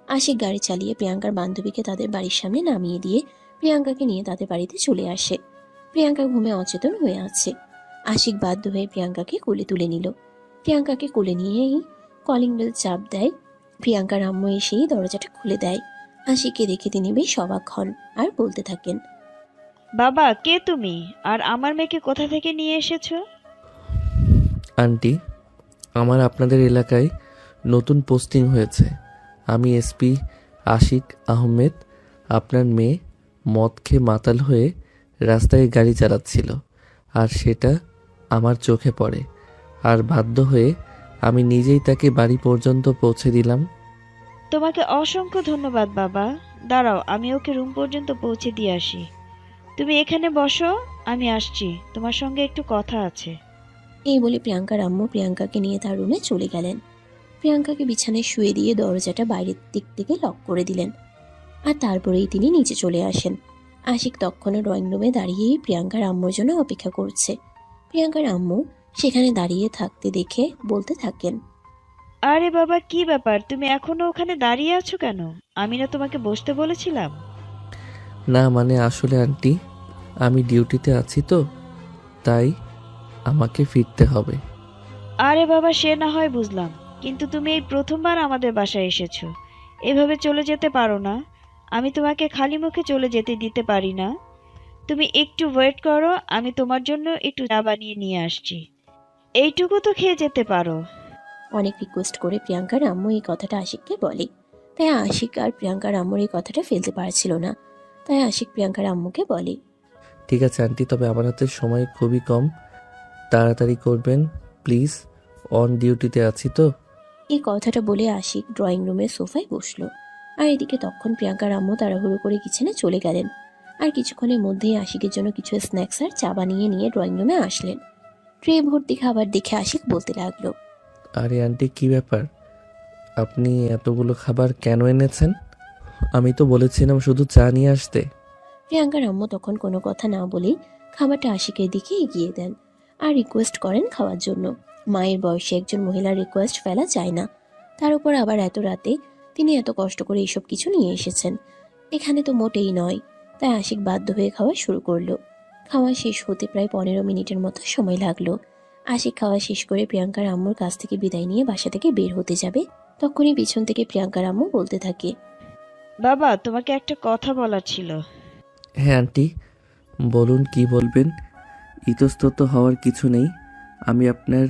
Speaker 3: আশিক গাড়ি চালিয়ে প্রিয়াঙ্কার বান্ধবীকে তাদের বাড়ির সামনে নামিয়ে দিয়ে প্রিয়াঙ্কাকে নিয়ে তাদের বাড়িতে চলে আসে। প্রিয়াঙ্কা ঘুমে অচেতন হয়ে আছে। আশিক বাধ্য হয়ে প্রিয়াঙ্কাকে কোলে তুলে নিল। প্রিয়াঙ্কাকে কোলে নিয়েই কলিং বেল চাপ দেয়। প্রিয়াঙ্কার আম্মু এসেই দরজাটা খুলে দেয়। আশিককে দেখে তিনি বেশ অবাক হন আর বলতে থাকেন,
Speaker 6: বাবা, কে তুমি? আর আমার মেয়েকে কোথা থেকে নিয়ে এসেছো?
Speaker 2: আন্টি, আমার আপনাদের এলাকায় নতুন পোস্টিং হয়েছে। আমি এসপি আশিক আহমেদ। আপনার মেয়ে মদ খেয়ে মাতাল হয়ে রাস্তায় গাড়ি চালাচ্ছিল, আর সেটা আমার চোখে পড়ে, আর বাধ্য হয়ে আমি নিজেই তাকে বাড়ি পর্যন্ত পৌঁছে দিলাম।
Speaker 6: তোমাকে অসংখ্য ধন্যবাদ বাবা। দাঁড়াও, আমি ওকে রুম পর্যন্ত পৌঁছে দিয়ে আসি। তুমি এখানে বসো, আমি আসছি, তোমার সঙ্গে একটু কথা আছে।
Speaker 3: এই বলে প্রিয়াঙ্কার আম্মু প্রিয়াঙ্কাকে নিয়ে তার রুমে চলে গেলেন। প্রিয়াঙ্কাকে বিছানায় শুয়ে দিয়ে দরজাটা বাইরের দিক থেকে লক করে দিলেন, আর তারপরেই তিনি নিচে চলে আসেন। আশিক তখনও ড্রয়িং রুমে দাঁড়িয়েই প্রিয়াঙ্কার আম্মুর জন্য অপেক্ষা করছে। প্রিয়াঙ্কার আম্মু সেখানে দাঁড়িয়ে থাকতে দেখে বলতে থাকেন,
Speaker 6: আরে বাবা, কি ব্যাপার? তুমি এখনো ওখানে দাঁড়িয়ে আছো কেন? আমি না তোমাকে বসতে বলেছিলাম?
Speaker 2: না মানে আসলে আন্টি, আমি ডিউটিতে আছি তো, তাই আমাকে ফিরতে হবে।
Speaker 6: আরে বাবা, সে না হয় বুঝলাম, কিন্তু তুমি এই প্রথমবার আমাদের বাসায় এসেছো, এভাবে চলে যেতে পারো না। আমি তোমাকে খালি মুখে চলে যেতে দিতে পারি না। তুমি একটু ওয়েট করো, আমি তোমার জন্য একটু চা বানিয়ে নিয়ে আসছি। এইটুকু তো খেয়ে যেতে পারো।
Speaker 3: অনেক রিকোয়েস্ট করে প্রিয়াঙ্কার আম্মু এই কথাটা আশিককে বলে। তাই আশিক আর প্রিয়াঙ্কার আম্মুর এই কথাটা ফেলতে পারছিল না। তাই আশিক প্রিয়াঙ্কার আম্মুকে বলে,
Speaker 2: ঠিক আছে আন্টি, তবে আমার হাতে সময় খুবই কম, তাড়াতাড়ি করবেন প্লিজ, অন ডিউটিতে আছি তো।
Speaker 3: এই কথাটা বলে আশিক ড্রয়িং রুমের সোফায় বসলো। আর এদিকে তখন প্রিয়াঙ্কার আম্মু তাড়াহুড়ো করে কিচেনে চলে গেলেন। আর কিছুক্ষণের মধ্যেই আশিকের জন্য কিছু স্ন্যাক্স আর চা বানিয়ে নিয়ে ড্রয়িং রুমে আসলেন। ট্রে ভর্তি খাবার দেখে আশিক বলতে লাগলো,
Speaker 2: আরে আন্টি, কি ব্যাপার? আপনি এতগুলো খাবার কেন এনেছেন? আমি তো বলেছিলাম শুধু চা নিয়ে আসতে।
Speaker 3: প্রিয়াঙ্কার আম্মু তখন কোনো কথা না বলেই খাবারটা আশিকের দিকে এগিয়ে দেন আর রিকোয়েস্ট করেন খাওয়ার জন্য। মায়ের বয়সে একজন মহিলার রিকোয়েস্ট ফেলা যায় না, তার উপর আবার এত রাতে তিনি এত কষ্ট করে এসব কিছু নিয়ে এসেছেন, এখানে তো মোটেই নয়। তাই আশিক বাধ্য হয়ে খাওয়া শুরু করলো। খাওয়া শেষ হতে প্রায় 15 মিনিটের মতো সময় লাগলো। আশিক খাওয়া শেষ করে প্রিয়াঙ্কার আম্মুর কাছ থেকে বিদায় নিয়ে বাসা থেকে বের হতে যাবে, তখনই পিছন থেকে প্রিয়াঙ্কার আম্মু বলতে থাকে,
Speaker 6: বাবা, তোমাকে একটা কথা বলার ছিল।
Speaker 2: হ্যাঁ আন্টি, বলুন কি বলবেন। ইতস্তত হওয়ার কিছু নেই, আমি আপনার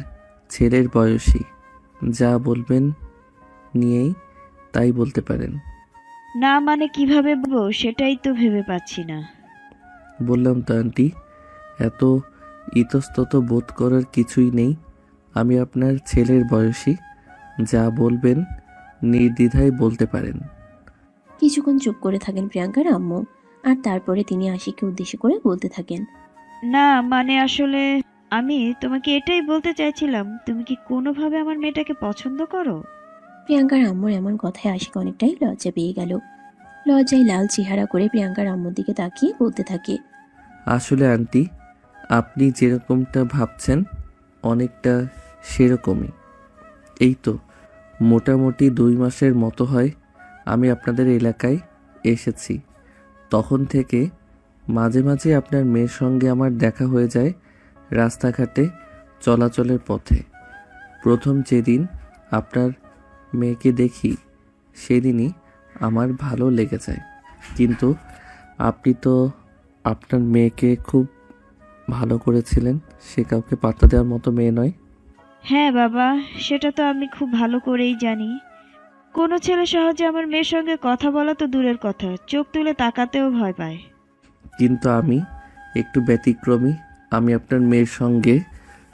Speaker 2: ছেলের বয়সী, যা বলবেন নিয়েই তাই বলতে পারেন।
Speaker 6: না মানে কিভাবে বলবো সেটাই তো ভেবে পাচ্ছি না।
Speaker 2: বললাম তো আন্টি, এত ইতস্তত বোধ করার কিছুই নেই, আমি আপনার ছেলের বয়সী, যা বলবেন নির্দ্বিধায় বলতে পারেন।
Speaker 3: কিছুক্ষণ চুপ করে থাকেন প্রিয়াঙ্কার আম্মু, আর তারপরে তিনি আশিককে উদ্দেশ্য করে বলতে থাকেন,
Speaker 6: না মানে আসলে আমি তোমাকে এটাই বলতে চাইছিলাম, তুমি কি কোনোভাবে আমার মেয়েটাকে পছন্দ করো?
Speaker 3: প্রিয়াঙ্কার আম্মুর এমন কথায় আশিক অনেকটাই লজ্জা পেয়ে গেল। লজ্জায় লাল চেহারা করে প্রিয়াঙ্কার আম্মুর দিকে তাকিয়ে বলতে থাকে,
Speaker 2: আসলে আন্টি, আপনি যেরকমটা ভাবছেন অনেকটা সেরকমই। এই তো মোটামুটি 2 মাসের মতো হয় আমি আপনাদের এলাকায় এসেছি। তখন থেকে মাঝে মাঝে আপনার মেয়ের সঙ্গে আমার দেখা হয়ে যায় রাস্তাঘাটে চলাচলের পথে। প্রথম যেদিন আপনার মেয়েকে দেখি সেদিনই আমার ভালো লেগে যায়, কিন্তু আপনি তো আপনার মেয়েকে খুব ভালো করেছিলেন, সে কাউকে পাত্তা দেওয়ার মতো মেয়ে নয়।
Speaker 6: হ্যাঁ বাবা, সেটা তো আমি খুব ভালো করেই জানি। কোনো ছেলে সহজে আমার মেয়ের সঙ্গে কথা বলা তো দূরের কথা, চোখ তুলে তাকাতেও ভয় পায়।
Speaker 2: কিন্তু আমি একটু ব্যতিক্রমী, আমি আপনার মেয়ের সঙ্গে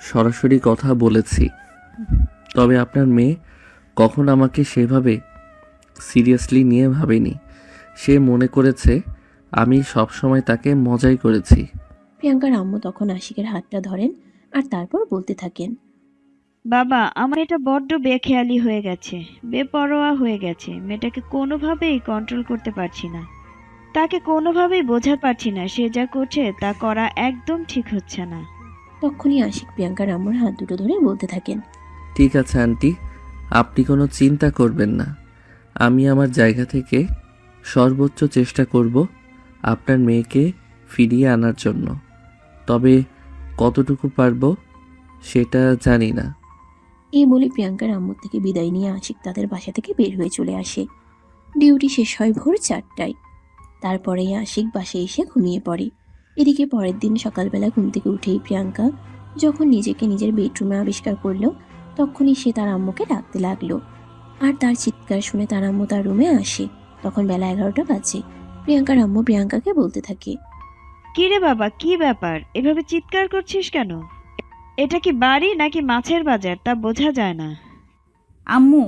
Speaker 2: সরাসরি কথা বলেছি। তবে আপনার মেয়ে কখন আমাকে সেভাবে সিরিয়াসলি নিয়ে ভাবেনি, সে মনে করেছে আমি সবসময় তাকে মজাই করেছি।
Speaker 3: প্রিয়াঙ্কার আম্মু তখন আশিকের হাতটা ধরেন আর তারপর বলতে থাকেন,
Speaker 6: বাবা, আমার এটা বড্ড বেখেয়ালি হয়ে গেছে, বেপরোয়া হয়ে গেছে। মেয়েটাকে কোনোভাবেই কন্ট্রোল করতে পারছি না, তাকে কোনোভাবেই বোঝাতে পারছি না সে যা করছে তা করা একদম ঠিক হচ্ছে না।
Speaker 3: তখনই আশিক প্রিয়াঙ্কার আম্মুর হাত দুটো ধরে বলতে থাকেন,
Speaker 2: ঠিক আছে আন্টি, আপনি কোনো চিন্তা করবেন না, আমি আমার জায়গা থেকে সর্বোচ্চ চেষ্টা করব আপনার মেয়েকে ফিরিয়ে আনার জন্য। তবে কতটুকু পারবো সেটা জানি না।
Speaker 3: এই বলে প্রিয়াঙ্কার আম্মুর থেকে বিদায় নিয়ে আশিক তাদের বাসা থেকে বের হয়ে চলে আসে। ডিউটি শেষ হয় ভোর 4টায়। তারপরেই আশিক বাসায় এসে ঘুমিয়ে পড়ে। এদিকে পরের দিন সকালবেলা ঘুম থেকে উঠেই প্রিয়াঙ্কা যখন নিজেকে নিজের বেডরুমে আবিষ্কার করলো, তখনই সে তার আম্মুকে ডাকতে লাগলো। আর তার চিৎকার শুনে তার আম্মু তার রুমে আসে। তখন বেলা 11টা বাজে। প্রিয়াঙ্কার আম্মু প্রিয়াঙ্কাকে বলতে থাকে,
Speaker 6: কি রে বাবা, কি ব্যাপার? এভাবে চিৎকার করছিস কেন? এটা কি বাড়ি নাকি মাছের বাজার তা বোঝা যায় না।
Speaker 1: আম্মু,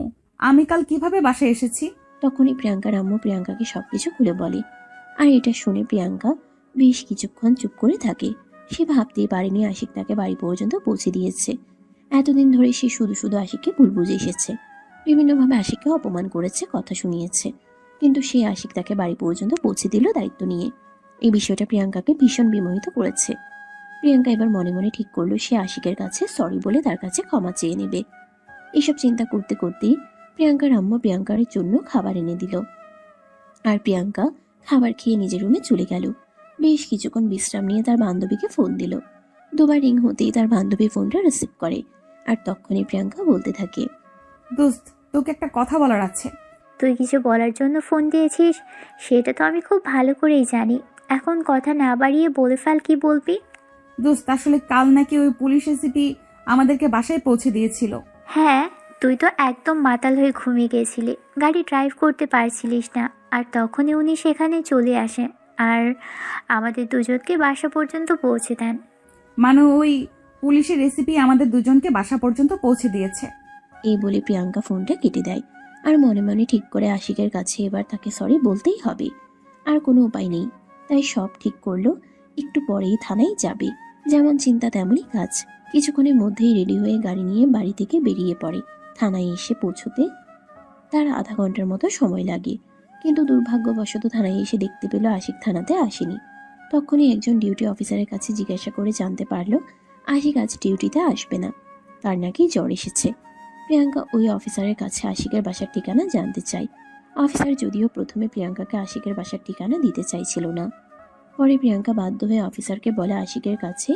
Speaker 1: আমি কাল কিভাবে বাসায় এসেছি?
Speaker 3: তখনই প্রিয়াঙ্কার আম্মু প্রিয়াঙ্কাকে সবকিছু খুলে বলে। আর এটা শুনে প্রিয়াঙ্কা বেশ কিছুক্ষণ চুপ করে থাকে। সে ভাবতেই পারেনি আশিক তাকে বাড়ি পর্যন্ত পৌঁছে দিয়েছে। এতদিন ধরে সে শুধু শুধু আশিককে ভুল বুঝে এসেছে, বিভিন্নভাবে আশিককে অপমান করেছে, কথা শুনিয়েছে, কিন্তু সে আশিক তাকে বাড়ি পর্যন্ত পৌঁছে দিল দায়িত্ব নিয়ে। এই বিষয়টা প্রিয়াঙ্কাকে ভীষণ বিমোহিত করেছে। প্রিয়াঙ্কা এবার মনে মনে ঠিক করলো সে আশিকের কাছে সরি বলে তার কাছে ক্ষমা চেয়ে নেবে। এসব চিন্তা করতে করতেই প্রিয়াঙ্কার আম্মু প্রিয়াঙ্কার জন্য খাবার এনে দিল। আর প্রিয়াঙ্কা খাবার খেয়ে নিজের রুমে চলে গেল। বেশ কিছুক্ষণ বিশ্রাম নিয়ে তার বান্ধবীকে ফোন দিল। দুবার রিং হতেই তার বান্ধবী ফোনটা রিসিভ করে। আর তখনই প্রিয়াঙ্কা বলতে থাকে,
Speaker 1: দোস্ত, তোকে একটা কথা বলার আছে।
Speaker 7: তুই কিছু বলার জন্য ফোন দিয়েছিস সেটা তো আমি খুব ভালো করেই জানি। এখন কথা না বাড়িয়ে বলে ফেল, কি বলবি?
Speaker 1: দোস্ত, আসলে কাল নাকি ওই পুলিশ এসিপি আমাদেরকে বাসায় পৌঁছে দিয়েছিল।
Speaker 7: হ্যাঁ, তুই তো একদম মাতাল হয়ে ঘুমিয়ে গেছিলি, গাড়ি ড্রাইভ করতে পারছিলিস না। আর তখনই উনি সেখানে চলে আসেন আর আমাদের দুজনকে বাসা পর্যন্ত পৌঁছে দেন।
Speaker 1: মানে ওই পুলিশের রেসিপি আমাদের দুজনকে বাসা পর্যন্ত পৌঁছে দিয়েছে।
Speaker 3: এই বলে প্রিয়াঙ্কা ফোনটা কেটে দেয়। আর মনে মনে ঠিক করে আশিকের কাছে এবার তাকে সরি বলতেই হবে, আর কোনো উপায় নেই। তাই সব ঠিক করলো, একটু পরেই থানায় যাবে। যেমন চিন্তা তেমনই কাজ। কিছুক্ষণের মধ্যেই রেডি হয়ে গাড়ি নিয়ে বাড়ি থেকে বেরিয়ে পড়ে। থানায় এসে পৌঁছতে তার আধা ঘন্টার মতো সময় লাগে। কিন্তু দুর্ভাগ্যবশত থানায় এসে দেখতে পেল আশিক থানাতে আসেনি। তখনই একজন ডিউটি অফিসারের কাছে জিজ্ঞাসা করে জানতে পারলো আশিক আজ ডিউটিতে আসবে না, তার নাকি জ্বর এসেছে। প্রিয়াঙ্কা ওই অফিসারের কাছে আশিকের বাসার ঠিকানা জানতে চায়। অফিসার যদিও প্রথমে প্রিয়াঙ্কাকে আশিকের বাসার ঠিকানা দিতে চাইছিল না। পরে প্রিয়াঙ্কা বাধ্য হয়ে অফিসারকে বলে আশিকের কাছে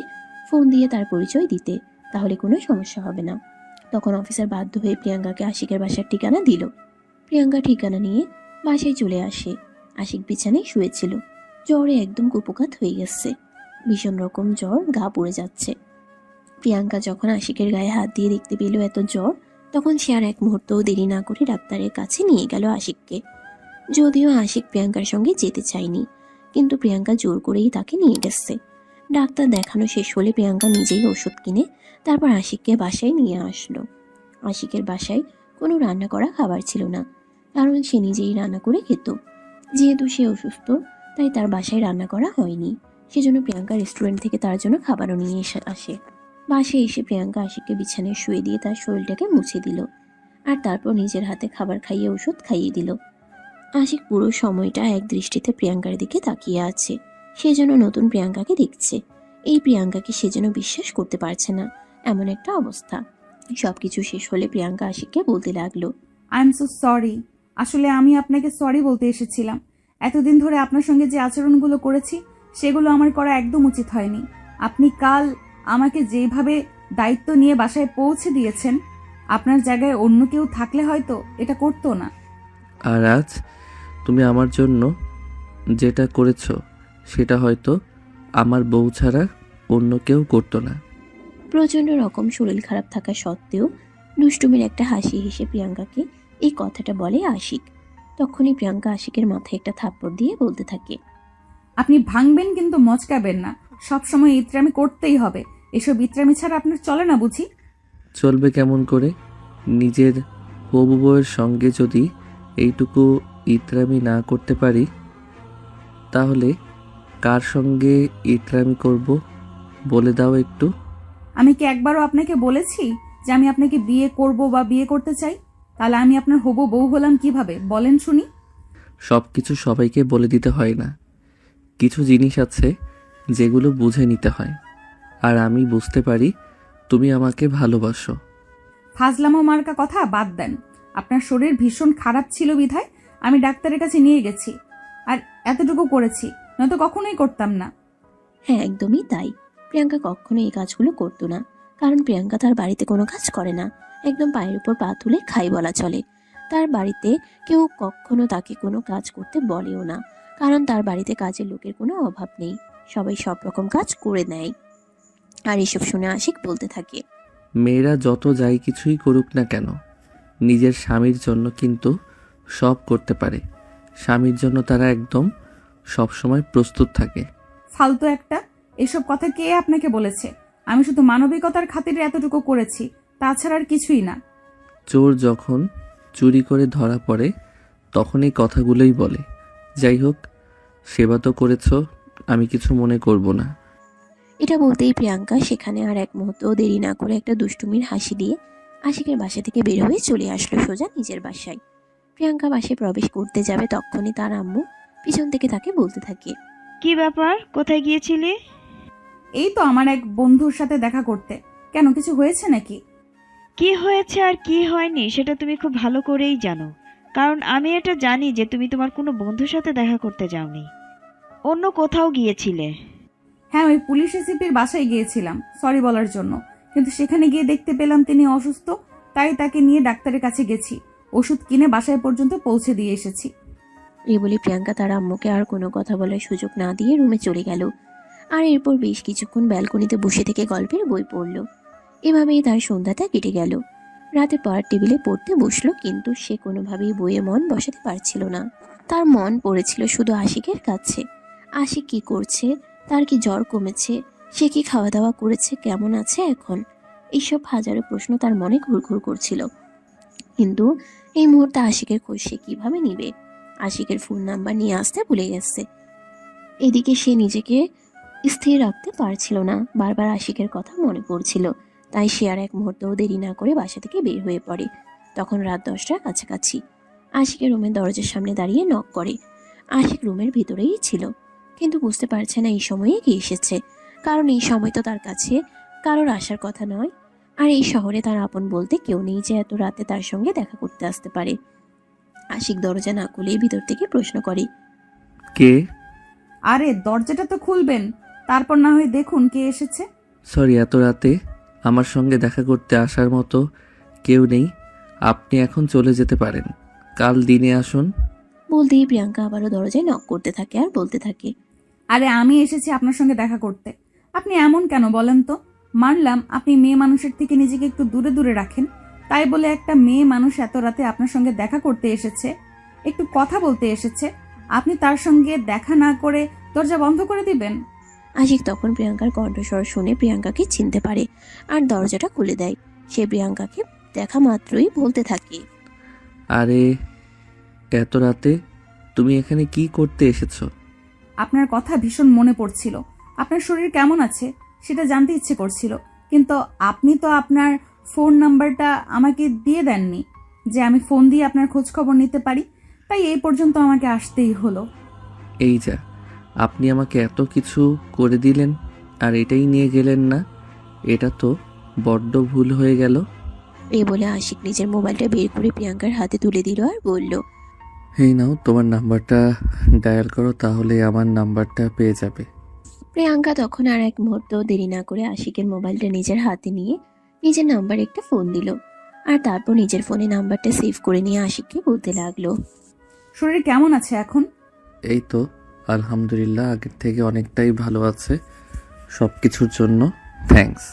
Speaker 3: ফোন দিয়ে তার পরিচয় দিতে, তাহলে কোনো সমস্যা হবে না। তখন অফিসার বাধ্য হয়ে প্রিয়াঙ্কাকে আশিকের বাসার ঠিকানা দিল। প্রিয়াঙ্কা ঠিকানা নিয়ে বাসায় চলে আসে। আশিক বিছানায় শুয়েছিল, জ্বরে একদম কুপোকাত হয়ে গেছে। ভীষণ রকম জ্বর, গা পুড়ে যাচ্ছে। প্রিয়াঙ্কা যখন আশিকের গায়ে হাত দিয়ে দেখতে পেল এত জ্বর, তখন সে আর এক মুহূর্তও দেরি না করে ডাক্তারের কাছে নিয়ে গেল আশিককে। যদিও আশিক প্রিয়াঙ্কার সঙ্গে যেতে চায়নি, কিন্তু প্রিয়াঙ্কা জোর করেই তাকে নিয়ে গেছে। ডাক্তার দেখানো শেষ হলে প্রিয়াঙ্কা নিজেই ওষুধ কিনে তারপর আশিককে বাসায় নিয়ে আসলো। আশিকের বাসায় কোনো রান্না করা খাবার ছিল না, কারণ সে নিজেই রান্না করে খেত। যেহেতু সে অসুস্থ, তাই তার বাসায় রান্না করা হয়নি। সেজন্য প্রিয়াঙ্কা রেস্টুরেন্ট থেকে তার জন্য খাবারও নিয়ে আসে। বাসায় এসে প্রিয়াঙ্কা আশিককে বিছানায় শুয়ে দিয়ে তার শরীরটাকে মুছে দিল, আর তারপর নিজের হাতে খাবার খাইয়ে ওষুধ খাইয়ে দিল। আশিক পুরো সময়টা এক দৃষ্টিতে প্রিয়াঙ্কার দিকে তাকিয়ে আছে। সে যেন নতুন প্রিয়াঙ্কাকে দেখছে। এই প্রিয়াঙ্কাকে সে যেন বিশ্বাস করতে পারছে না, এমন একটা অবস্থা। সবকিছু শেষ হলে প্রিয়াঙ্কা আশিককে বলতে লাগলো,
Speaker 1: আই এম সো সরি। আসলে আমি আপনাকে সরি বলতে এসেছিলাম। এতদিন ধরে আপনার সঙ্গে যে আচরণগুলো করেছি সেগুলো আমার করা একদম উচিত হয়নি। আপনি কাল আমাকে যেভাবে দায়িত্ব নিয়ে বাসায় পৌঁছে দিয়েছেন, আপনার জায়গায় অন্য কেউ থাকলে হয়তো এটা করতো না।
Speaker 2: আর আজ তুমি আমার জন্য যেটা করেছো সেটা হয়তো আমার বউ ছাড়া অন্য কেউ করতো না।
Speaker 3: প্রচন্ড রকম শরীর খারাপ থাকা সত্ত্বেও দুষ্টুমির একটা হাসি হেসে প্রিয়াঙ্কাকে এই কথাটা বলে আশিক। তখনই প্রিয়াঙ্কা আশিকের মাথায় একটা থাপ্পড় দিয়ে বলতে থাকে,
Speaker 1: আপনি ভাঙবেন কিন্তু মচকাবেন না। সবসময় ইত্রামি করতেই হবে। এসব ইত্রামি ছাড়া আপনার চলে না বুঝি?
Speaker 2: চলবে কেমন করে? নিজের হবু বউয়ের সঙ্গে যদি এইটুকু ইতরামি না করতে পারি, তাহলে কার সঙ্গে ইতরামি করব বলে দাও একটু।
Speaker 1: আমি কি একবারও আপনাকে বলেছি যে আমি আপনাকে বিয়ে করব বা বিয়ে করতে চাই? তাহলে আমি আপনার হবু বউ হলাম কিভাবে বলেন শুনি?
Speaker 2: সব কিছু সবাইকে বলে দিতে হয় না। কিছু জিনিস আছে যেগুলো বুঝে নিতে হয়, আর আমি বুঝতে পারি তুমি আমাকে ভালোবাসো।
Speaker 1: ফাজলামো মার্কা কথা বাদ দেন। আপনার শরীর ভীষণ খারাপ ছিল বিধায় আমি ডাক্তারের কাছে নিয়ে গেছি, আর এতটুকু করেছি, নয়তো কখনোই করতাম না।
Speaker 3: হ্যাঁ, একদমই তাই। প্রিয়াঙ্কা কখনো এই কাজগুলো করতো না, কারণ প্রিয়াঙ্কা তার বাড়িতে কোনো কাজ করে না। একদম পায়ের উপর পা তুলে খাই বলা চলে। তার বাড়িতে কেউ কখনো তাকে কোনো কাজ করতে বলেও না, কারণ তার বাড়িতে কাজের লোকের কোনো অভাব নেই। সবাই সব রকম কাজ করে নেয়। আর এসব শুনে আশিক বলতে থাকে,
Speaker 2: মেয়েরা যত যাই কিছুই করুক না কেন, নিজের স্বামীর জন্য কিন্তু সব করতে পারে। স্বামীর জন্য তারা একদম সবসময় প্রস্তুত থাকে।
Speaker 1: ফালতু একটা। এসব কথা কে আপনাকে বলেছে? আমি শুধু মানবিকতার খাতিরে এতটুকু করেছি, তাছাড়া আর কিছুই না।
Speaker 2: চোর যখন চুরি করে ধরা পড়ে তখন এই কথাগুলোই বলে। যাই হোক, সেবা তো করেছ, আমি কিছু মনে করব না।
Speaker 3: এটা বলতেই প্রিয়াঙ্কা সেখানে আর এক মুহূর্ত দেরি না করে একটা দুষ্টুমির হাসি দিয়ে আশিকের বাসা থেকে বের হয়ে চলে আসলো সোজা নিজের বাসায়। প্রিয়াঙ্কা বাসায় প্রবেশ করতে যাবে, তখনই তার আম্মু পিছন থেকে তাকে বলতে থাকে,
Speaker 6: কি ব্যাপার, কোথায় গিয়েছিলি?
Speaker 1: এই তো আমার এক বন্ধুর সাথে দেখা করতে। কেন, কিছু হয়েছে নাকি?
Speaker 6: কি হয়েছে আর কি হয়নি সেটা তুমি খুব ভালো করেই জানো, কারণ আমি এটা জানি যে তুমি তোমার কোনো বন্ধুর সাথে দেখা করতে যাওনি, অন্য কোথাও গিয়েছিলে।
Speaker 1: হ্যাঁ, ওই পুলিশ এসিপির বাসায় গিয়েছিলাম সরি বলার জন্য, কিন্তু সেখানে গিয়ে দেখতে পেলাম তিনি অসুস্থ, তাই তাকে নিয়ে ডাক্তারের কাছে গেছি। ওষুধ কিনে বাসায় পর্যন্ত পৌঁছে দিয়ে এসেছি।
Speaker 3: এই বলে প্রিয়াঙ্কা তার আম্মুকে আর কোনো কথা বলার সুযোগ না দিয়ে রুমে চলে গেল। আর এরপর বেশ কিছুক্ষণ ব্যালকনিতে বসে থেকে গল্পের বই পড়ল। এভাবেই তার সন্ধ্যাটা কেটে গেল। রাতে পড়ার টেবিলে পড়তে বসলো, কিন্তু সে কোনোভাবেই বইয়ে মন বসাতে পারছিল না। তার মন পড়েছিল শুধু আশিকের কাছে। আশিক কি করছে, তার কি জ্বর কমেছে, সে কি খাওয়া দাওয়া করেছে, কেমন আছে এখন, এইসব হাজারো প্রশ্ন তার মনে ঘুরঘুর করছিল। কিন্তু এই মুহূর্তে আশিকের খোঁজ সে কিভাবে নিবে? আশিকের ফোন নাম্বার নিয়ে আসতে ভুলে গেছে। এদিকে সে নিজেকে স্থির রাখতে পারছিল না, বারবার আশিকের কথা মনে পড়ছিল। তাই সে আর এক মুহূর্তও দেরি না করে বাসা থেকে বের হয়ে পড়ে। তখন রাত 10টার কাছাকাছি। আশিকের রুমের দরজার সামনে দাঁড়িয়ে নক করে। আশিক রুমের ভিতরেই ছিল, কিন্তু বুঝতে পারছে না এই সময়ে কি এসেছে, কারণ এই সময় তো তার কাছে কারোর আসার কথা নয়। আর এই শহরে তার আপন বলতে কেউ নেই যে এত রাতে তার সঙ্গে দেখা করতে আসতে পারে। আশিক দরজা না খুলেই ভিতর থেকে প্রশ্ন করে,
Speaker 2: কে?
Speaker 1: আরে দরজাটা তো খুলবেন, তারপর না হয় দেখুন কে এসেছে।
Speaker 2: সরি, এত রাতে আমার সঙ্গে দেখা করতে আসার মতো কেউ নেই। আপনি এখন চলে যেতে পারেন, কাল দিনে আসুন।
Speaker 3: বলতেই প্রিয়াঙ্কা আবারও দরজায় নক করতে থাকে আর বলতে থাকে,
Speaker 1: আরে আমি এসেছি আপনার সঙ্গে দেখা করতে। আপনি এমন কেন বলেন তো? মানলাম আপনি মেয়ে মানুষের থেকে নিজেকে একটু দূরে দূরে রাখেন, তাই বলে একটা মেয়ে মানুষ এত রাতে আপনার সঙ্গে দেখা করতে এসেছে, একটু কথা বলতে এসেছে, আপনি তার সঙ্গে দেখা না করে দরজা বন্ধ করে দিবেন?
Speaker 3: আশিক তখন প্রিয়াঙ্কার কণ্ঠস্বর শুনে প্রিয়াঙ্কাকে চিনতে পারে আর দরজাটা খুলে দেয়। সে প্রিয়াঙ্কাকে দেখা মাত্রই বলতে থাকে,
Speaker 2: আরে এত রাতে তুমি এখানে কি করতে এসেছো?
Speaker 1: আপনার কথা ভীষণ মনে পড়ছিল, আপনার শরীর কেমন আছে সেটা জানতে ইচ্ছে করছিল, কিন্তু আপনি তো আপনার ফোন নাম্বারটা আমাকে দিয়ে দেননি যে আমি ফোন দিয়ে আপনার খোঁজ খবর নিতে পারি, তাই এই পর্যন্ত আমাকে আসতেই হলো।
Speaker 2: এই যা, আপনি আমাকে এত কিছু করে দিলেন আর এটাই নিয়ে গেলেন না, এটা তো বড্ড ভুল হয়ে গেল।
Speaker 3: এই বলে আশিক নিজের মোবাইলটা বের করে প্রিয়াঙ্কার হাতে তুলে দিল আর বলল,
Speaker 2: এই নাও তোমার নাম্বারটা ডায়াল করো, তাহলে আমার নাম্বারটা পেয়ে যাবে।
Speaker 3: প্রিয়াঙ্কা তখন আর এক মুহূর্ত দেরি না করে আশিকের মোবাইলটা নিজের হাতে নিয়ে নিজের নাম্বার একটা ফোন দিল, আর তারপর নিজের ফোনে নাম্বারটা সেভ করে নিয়ে আশিককে বলতে লাগলো,
Speaker 1: শরীর কেমন আছে এখন?
Speaker 2: এই তো আলহামদুলিল্লাহ, আগের থেকে অনেকটাই ভালো আছে। সব কিছুর জন্য থ্যাঙ্কস।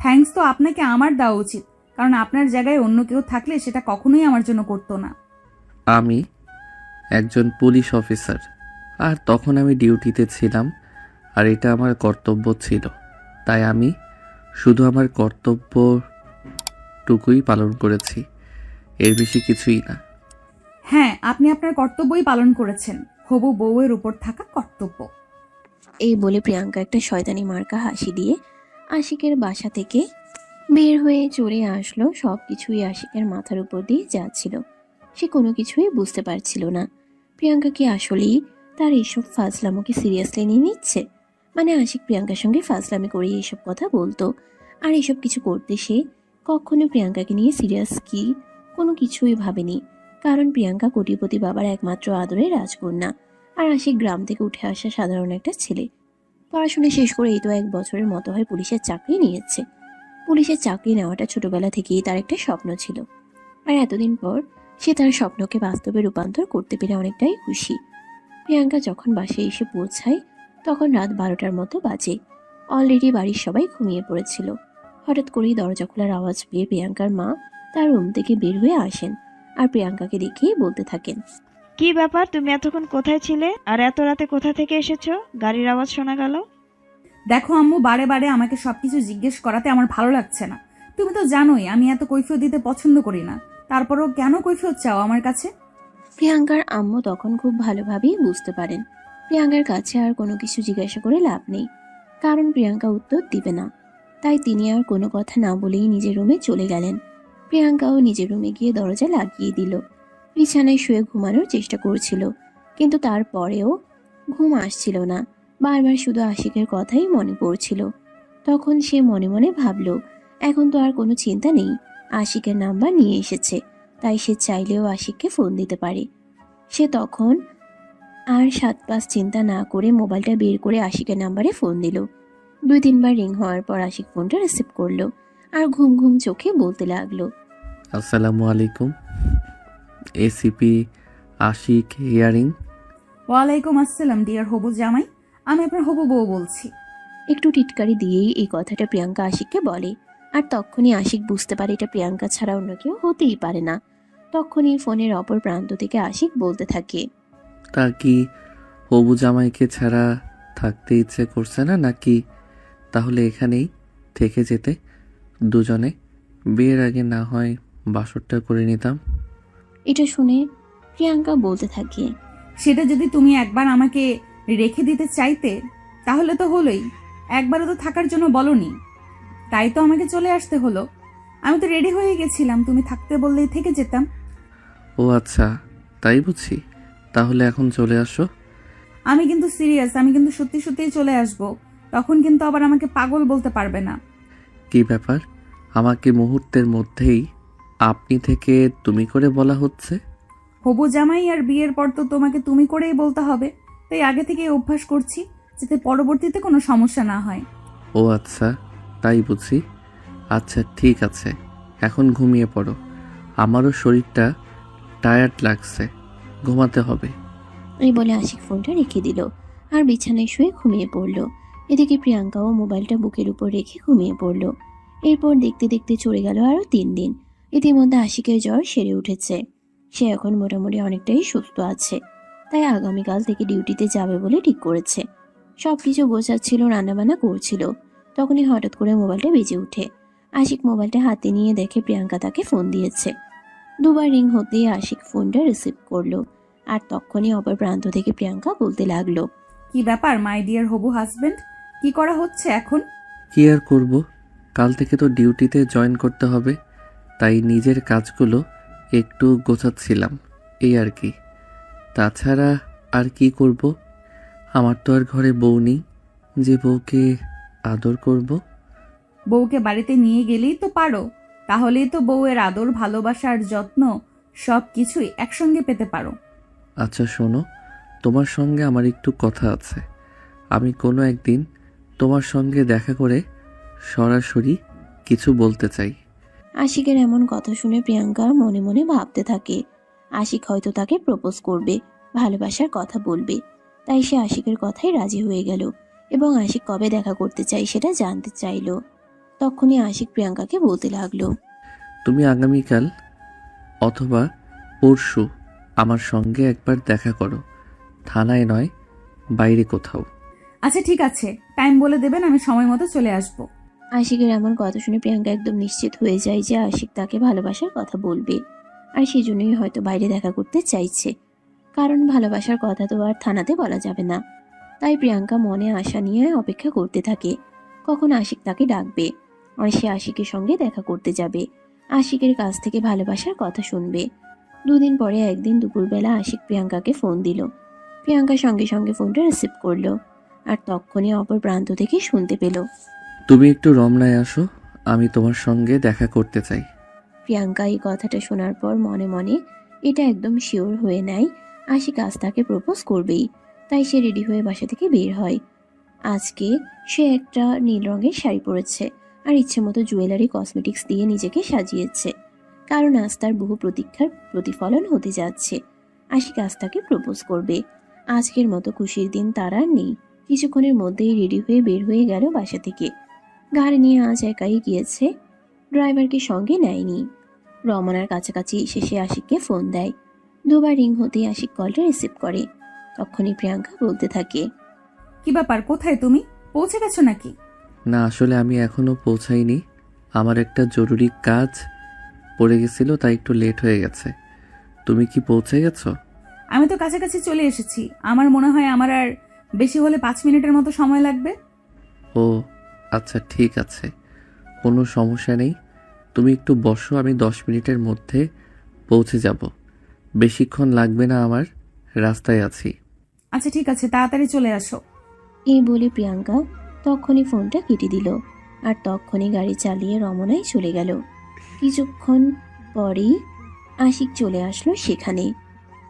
Speaker 1: থ্যাঙ্কস তো আপনাকে আমার দেওয়া উচিত, কারণ আপনার জায়গায় অন্য কেউ থাকলে সেটা কখনোই আমার জন্য করতো না।
Speaker 2: আমি একজন পুলিশ অফিসার, আর তখন আমি ডিউটিতে ছিলাম, আর এটা আমার কর্তব্য ছিল, তাই আমি শুধু আমার কর্তব্যটুকুই পালন করেছি, এর বেশি কিছুই না।
Speaker 1: হ্যাঁ, আপনি আপনার কর্তব্যই পালন করেছেন, হবু বউয়ের উপর থাকা কর্তব্য।
Speaker 3: এই বলে প্রিয়াঙ্কা একটা শয়তানি মার্কা হাসি দিয়ে আশিকের বাসা থেকে বের হয়ে চলে আসলো। সব কিছুই আশিকের মাথার উপর দিয়ে যাচ্ছিল, সে কোনো কিছুই বুঝতে পারছিল না। প্রিয়াঙ্কা কি আসলেই তার এইসব ফাজলামোকে সিরিয়াসলি নিয়ে নিচ্ছে? মানে আশিক প্রিয়াঙ্কার সঙ্গে ফাজলামি করে এইসব কথা বলতো, আর এইসব কিছু করতে সে কখনো প্রিয়াঙ্কাকে নিয়ে সিরিয়াস কি কোনো কিছুই ভাবেনি, কারণ প্রিয়াঙ্কা কোটিপতি বাবার একমাত্র আদরের রাজকন্যা, আর আশিক গ্রাম থেকে উঠে আসা সাধারণ একটা ছেলে। পড়াশোনা শেষ করে এই তো 1 বছরের মতো হয় পুলিশের চাকরি নিয়েছে। পুলিশের চাকরি নেওয়াটা ছোটবেলা থেকেই তার একটা স্বপ্ন ছিল, আর এতদিন পর সে তার স্বপ্নকে বাস্তবে রূপান্তর করতে পেরে অনেকটাই খুশি। প্রিয়াঙ্কা যখন বাসায় এসে পৌঁছায় তখন রাত 12টার মতো বাজে। অলরেডি বাড়ির সবাই ঘুমিয়ে পড়েছিল। হঠাৎ করেই দরজা খোলার আওয়াজ পেয়ে প্রিয়াঙ্কার মা তার রুম থেকে বের হয়ে আসেন আর প্রিয়াঙ্কাকে দেখেই বলতে থাকেন,
Speaker 6: কি ব্যাপার, তুমি এতক্ষণ কোথায় ছিলে আর এত রাতে কোথা থেকে এসেছো? গাড়ির আওয়াজ শোনা গেল।
Speaker 1: দেখো আম্মু, বারে বারে আমাকে সবকিছু জিজ্ঞেস করাতে আমার ভালো লাগছে না। তুমি তো জানোই আমি এত কৈফিয়ত দিতে পছন্দ করি না, তারপরও কেন কৈফিয়ত চাও আমার কাছে?
Speaker 3: প্রিয়াঙ্কার আম্মু তখন খুব ভালোভাবেই বুঝতে পারেন প্রিয়াঙ্কার কাছে আর কোনো কিছু জিজ্ঞাসা করে লাভ নেই, কারণ প্রিয়াঙ্কা উত্তর দিবে না। তাই তিনি আর কোনো কথা না বলেই নিজের রুমে চলে গেলেন। প্রিয়াঙ্কাও নিজের রুমে গিয়ে দরজা লাগিয়ে দিল। বিছানায় শুয়ে ঘুমানোর চেষ্টা করছিল, কিন্তু তারপরেও ঘুম আসছিল না। বারবার শুধু আশিকের কথাই মনে পড়ছিল। তখন সে মনে মনে ভাবল, এখন তো আর কোনো চিন্তা নেই, আশিকের নাম্বার নিয়ে এসেছে, তাই সে চাইলেও আশিককে ফোন দিতে পারে। সে তখন আর 7-5 চিন্তা না করে মোবাইলটা বের করে আশিকের নাম্বারে ফোন দিল। 2-3 বার রিং হওয়ার পর আশিক ফোনটা রিসিভ করলো আর ঘুম ঘুম চোখে বলতে লাগলো,
Speaker 2: আসসালামু আলাইকুম, এসিপি আশিক হিয়ারিং।
Speaker 1: ওয়ালাইকুম আসসালাম ডিয়ার হবু জামাই, আমি আপনার হবু বউ বলছি।
Speaker 3: একটু টিটকারি দিয়েই এই কথাটা প্রিয়াঙ্কা আশিককে বলে। আর তখনই আশিক বুঝতে পারে এটা প্রিয়াঙ্কা ছাড়া অন্য কেউ হতেই পারে না। তখনই ফোনের অপর প্রান্ত থেকে আশিক বলতে থাকে,
Speaker 2: তা কি হবু জামাইকে ছাড়া থাকতে ইচ্ছে করছে না নাকি? তাহলে এখানেই থেকে যেতে দুজনে, বিয়ের আগে না হয় বাসরটা করে নিতাম।
Speaker 3: এটা শুনে প্রিয়াঙ্কা বলতে থাকে,
Speaker 1: সেটা যদি তুমি একবার আমাকে রেখে দিতে চাইতে তাহলে তো হলোই, একবারও তো থাকার জন্য বলনি, তাই তো আমাকে চলে আসতে হলো। আমি তো রেডি হয়ে গেছিলাম, তুমি থাকতে বললেই থেকে যেতাম।
Speaker 2: ও আচ্ছা, তাই বুঝি। তাহলে এখন চলে আসো।
Speaker 1: আমি কিন্তু সিরিয়াস, আমি কিন্তু সত্যি সত্যিই চলে আসব। তখন কিন্তু আবার আমাকে পাগল বলতে পারবে না।
Speaker 2: কি ব্যাপার, আমাকে মুহূর্তের মধ্যেই আপনি থেকে তুমি করে বলা হচ্ছে?
Speaker 1: হবু জামাই আর বিয়ের পর তো তোমাকে তুমি করেই বলতে হবে, তাই আগে থেকে অভ্যাস করছি যাতে পরবর্তীতে কোনো সমস্যা না হয়।
Speaker 2: ও আচ্ছা, তাই বুঝি। আচ্ছা ঠিক আছে, এখন ঘুমিয়ে পড়ো, আমারও শরীরটা টায়ার্ড লাগছে, ঘুমাতে হবে।
Speaker 3: এই বলে আশিক ফোনটা রেখে দিল আর বিছানায় শুয়ে ঘুমিয়ে পড়ল। এদিকে প্রিয়াঙ্কাও মোবাইলটা বুকের উপর রেখে ঘুমিয়ে পড়ল। এরপর দেখতে দেখতে চলে গেল আরো 3 দিন। ইতিমধ্যে আশিকের জ্বর সেরে উঠেছে, সে এখন মোটামুটি অনেকটাই সুস্থ আছে। তাই আগামীকাল থেকে ডিউটিতে যাবে বলে ঠিক করেছে। সবকিছু গোছাচ্ছিল, রান্নাবান্না করছিল, তখনই হঠাৎ করে মোবাইলটা বেজে ওঠে। আশিক মোবাইলটা হাতে নিয়ে দেখে প্রিয়াঙ্কা তাকে ফোন দিয়েছে। 2 বার রিং হতেই আশিক ফোনটা রিসিভ করলো আর তখনই অপর প্রান্ত থেকে প্রিয়াঙ্কা বলতে লাগলো,
Speaker 1: কি ব্যাপার মাই ডিয়ার হবু হাজবেন্ড, কি করা হচ্ছে এখন?
Speaker 2: কি আর করব, কাল থেকে তো ডিউটিতে জয়েন করতে হবে, তাই নিজের কাজগুলো একটু গোছাচ্ছিলাম, এই আর কি। তাছাড়া আর কি করব, আমার তো আর ঘরে বউ নেই যে বউকে আদর করব।
Speaker 1: বউকে বাড়িতে নিয়ে গেলেই তো পারো, তাহলেই তো বউয়ের আদর, ভালোবাসা আর যত্ন সব কিছুই একসঙ্গে পেতে পারো।
Speaker 2: আচ্ছা শোনো, তোমার সঙ্গে আমার একটু কথা আছে, আমি কোনো একদিন তোমার সঙ্গে দেখা করে সরাসরি কিছু বলতে চাই।
Speaker 3: আশিকের এমন কথা শুনে প্রিয়াঙ্কা মনে মনে ভাবতে থাকে, আশিক হয়তো তাকে প্রপোজ করবে, ভালোবাসার কথা বলবে। তাই সে আশিকের কথাই রাজি হয়ে গেল এবং আশিক কবে দেখা করতে চাই সেটা জানতে চাইলো। তখনই আশিক প্রিয়াঙ্কাকে বলতে লাগলো,
Speaker 2: তুমি আগামীকাল অথবা পরশু আমার সঙ্গে একবার দেখা করো, থানায় নয়, বাইরে কোথাও।
Speaker 1: আচ্ছা ঠিক আছে, টাইম বলে দেবেন, আমি সময় মতো চলে আসব।
Speaker 3: আশিকের এমন কথা শুনে প্রিয়াঙ্কা একদম নিশ্চিত হয়ে যায় যে আশিক তাকে ভালোবাসার কথা বলবে, আর সেজন্যই হয়তো বাইরে দেখা করতে চাইছে, কারণ ভালোবাসার কথা তো আর থানাতে বলা যাবে না। তাই প্রিয়াঙ্কা মনে আশা নিয়ে অপেক্ষা করতে থাকে কখন আশিক তাকে ডাকবে আর সে আশিকের সঙ্গে দেখা করতে যাবে, আশিকের কাছ থেকে ভালোবাসার কথা শুনবে। 2 দিন পরে একদিন দুপুরবেলা আশিক প্রিয়াঙ্কাকে ফোন দিল। প্রিয়াঙ্কা সঙ্গে সঙ্গে ফোনটা রিসিভ করলো আর তখনই অপর প্রান্ত থেকে শুনতে পেল,
Speaker 2: তুমি একটু রমনায় আসো, আমি তোমার সঙ্গে দেখা করতে চাই।
Speaker 3: প্রিয়াঙ্কা এই কথাটা শোনার পর মনে মনে এটা একদম শিওর হয়ে নেয় আশিক আজ তাকে প্রপোজ করবেই। তাই সে রেডি হয়ে বাসা থেকে বের হয়। আজকে সে একটা নীল রঙের শাড়ি পরেছে আর ইচ্ছে মতো জুয়েলারি কসমেটিক্স দিয়ে নিজেকে সাজিয়েছে, কারণ আজ তার বহু প্রতীক্ষার প্রতিফলন হতে যাচ্ছে। আশিক আজ তাকে প্রপোজ করবে। আজকের মতো খুশির দিন তার আর নেই। কিছুক্ষণের মধ্যেই রেডি হয়ে বের হয়ে গেল বাসা থেকে। গাড়ি নিয়ে আজ একাই গিয়েছে, ড্রাইভারকে সঙ্গে নেয়নি। রমনার কাছাকাছি এসে সে আশিককে ফোন দেয়। 2 বার রিং হতেই আশিক কলটা রিসিভ করে। তখনই প্রিয়াঙ্কা বলতে থাকে,
Speaker 1: কি ব্যাপার, কোথায় তুমি? পৌঁছে গেছো নাকি?
Speaker 2: না আসলে আমি এখনো পৌঁছাইনি, আমার একটা জরুরি কাজ পড়ে গেছিল, তাই একটু লেট হয়ে গেছে। তুমি কি পৌঁছে গেছো?
Speaker 1: আমি তো কাছাকাছি চলে এসেছি, আমার মনে হয় আমার আর বেশি হলে 5 মিনিটের মতো সময় লাগবে।
Speaker 2: ও আচ্ছা ঠিক আছে, কোনো সমস্যা নেই, তুমি একটু বসো, আমি 10 মিনিটের মধ্যে পৌঁছে যাব, বেশিক্ষণ লাগবে না আমার, রাস্তায় আছি।
Speaker 1: আচ্ছা ঠিক আছে, তাড়াতাড়ি চলে আসো।
Speaker 3: এই বলে প্রিয়াঙ্কা তখনই ফোনটা কেটে দিল আর তখনই গাড়ি চালিয়ে রমনায় চলে গেল। কিছুক্ষণ পরেই আশিক চলে আসলো সেখানে।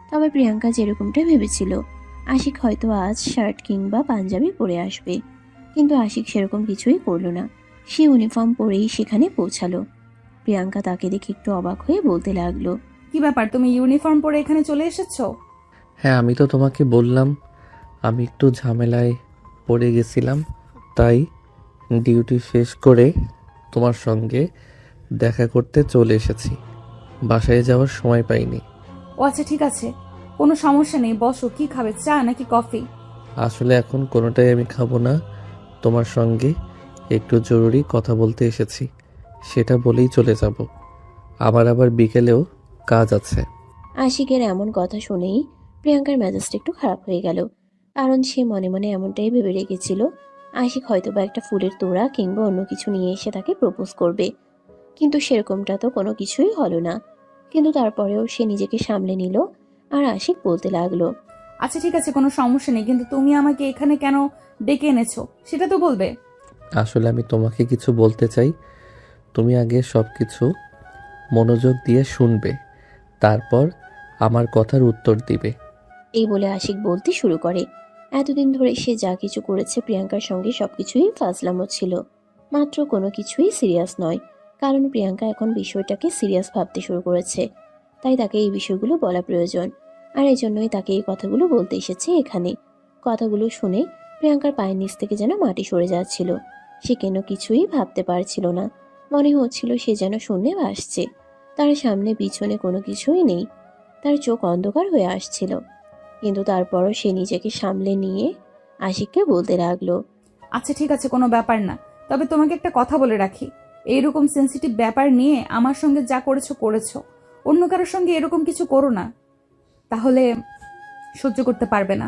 Speaker 3: তবে প্রিয়াঙ্কা যেরকমটা ভেবেছিল আশিক হয়তো আজ শার্ট কিংবা পাঞ্জাবি পরে আসবে, কিন্তু আশিক সেরকম কিছুই করলো না। সে ইউনিফর্ম পরেই সেখানে পৌঁছালো। প্রিয়াঙ্কা তাকে দেখে একটু অবাক হয়ে বলতে লাগলো,
Speaker 1: কি ব্যাপার, তুমি ইউনিফর্ম পরে এখানে চলে এসেছো?
Speaker 2: হ্যাঁ, আমি তো তোমাকে বললাম আমি একটু ঝামেলায় পড়ে গেছিলাম, তাই ডিউটি শেষ করে তোমার সঙ্গে দেখা করতে চলে এসেছি। বাসায় যাওয়ার সময় পাইনি।
Speaker 1: ও আচ্ছা, ঠিক আছে, কোনো সমস্যা নেই, বসো। কি খাবে, চা নাকি কফি?
Speaker 2: আসলে এখন কোনোটাই আমি খাবো না, তোমার সঙ্গে একটু জরুরি কথা বলতে এসেছি, সেটা বলেই চলে যাব। আমার আবার বিকেলেও কাজ আছে।
Speaker 3: আশিকের এমন কথা শুনেই প্রিয়াঙ্কার মেজাজটা একটু খারাপ হয়ে গেল, কারণ সে মনে মনে এমনটাই ভেবে রেখেছিল আশিক হয়তো বা একটা ফুলের তোড়া কিংবা অন্য কিছু নিয়ে এসে তাকে প্রপোজ করবে, কিন্তু সেরকমটা তো কোনো কিছুই হলো না। কিন্তু তারপরেও সে নিজেকে সামলে নিল আর আশিক বলতে লাগলো,
Speaker 1: আচ্ছা ঠিক আছে, কোনো সমস্যা নেই, কিন্তু তুমি আমাকে এখানে কেন ডেকে এনেছো সেটা তো বলবে।
Speaker 2: আসলে আমি তোমাকে কিছু বলতে চাই, তুমি আগে সব কিছু মনোযোগ দিয়ে শুনবে, তারপর আমার কথার উত্তর দিবে।
Speaker 3: এই বলে আশিক বলতে শুরু করে। এতদিন ধরে সে যা কিছু করেছে প্রিয়াঙ্কার সঙ্গে সবকিছুই ফাজলামো ছিল, মাত্র কোনো কিছুই সিরিয়াস নয়, কারণ প্রিয়াঙ্কা এখন বিষয়টাকে সিরিয়াস ভাবতে শুরু করেছে। তাই তাকে এই বিষয়গুলো বলা প্রয়োজন, আর এই জন্যই তাকে এই কথাগুলো বলতে এসেছে এখানে। কথাগুলো শুনে প্রিয়াঙ্কার পায়ের নিচ থেকে যেন মাটি সরে যাচ্ছিল। সে কেন কিছুই ভাবতে পারছিল না, মনে হচ্ছিল সে যেন শূন্যে ভাসছে, তার সামনে পিছনে কোনো কিছুই নেই। তার চোখ অন্ধকার হয়ে আসছিল, কিন্তু তারপরও সে নিজেকে সামলে নিয়ে আশিককে বলতে লাগলো,
Speaker 1: আচ্ছা ঠিক আছে, কোনো ব্যাপার না, তবে তোমাকে একটা কথা বলে রাখি, এইরকম সেন্সিটিভ ব্যাপার নিয়ে আমার সঙ্গে যা করেছো করেছো, অন্য কারোর সঙ্গে এরকম কিছু করো না, তাহলে সহ্য করতে পারবে না।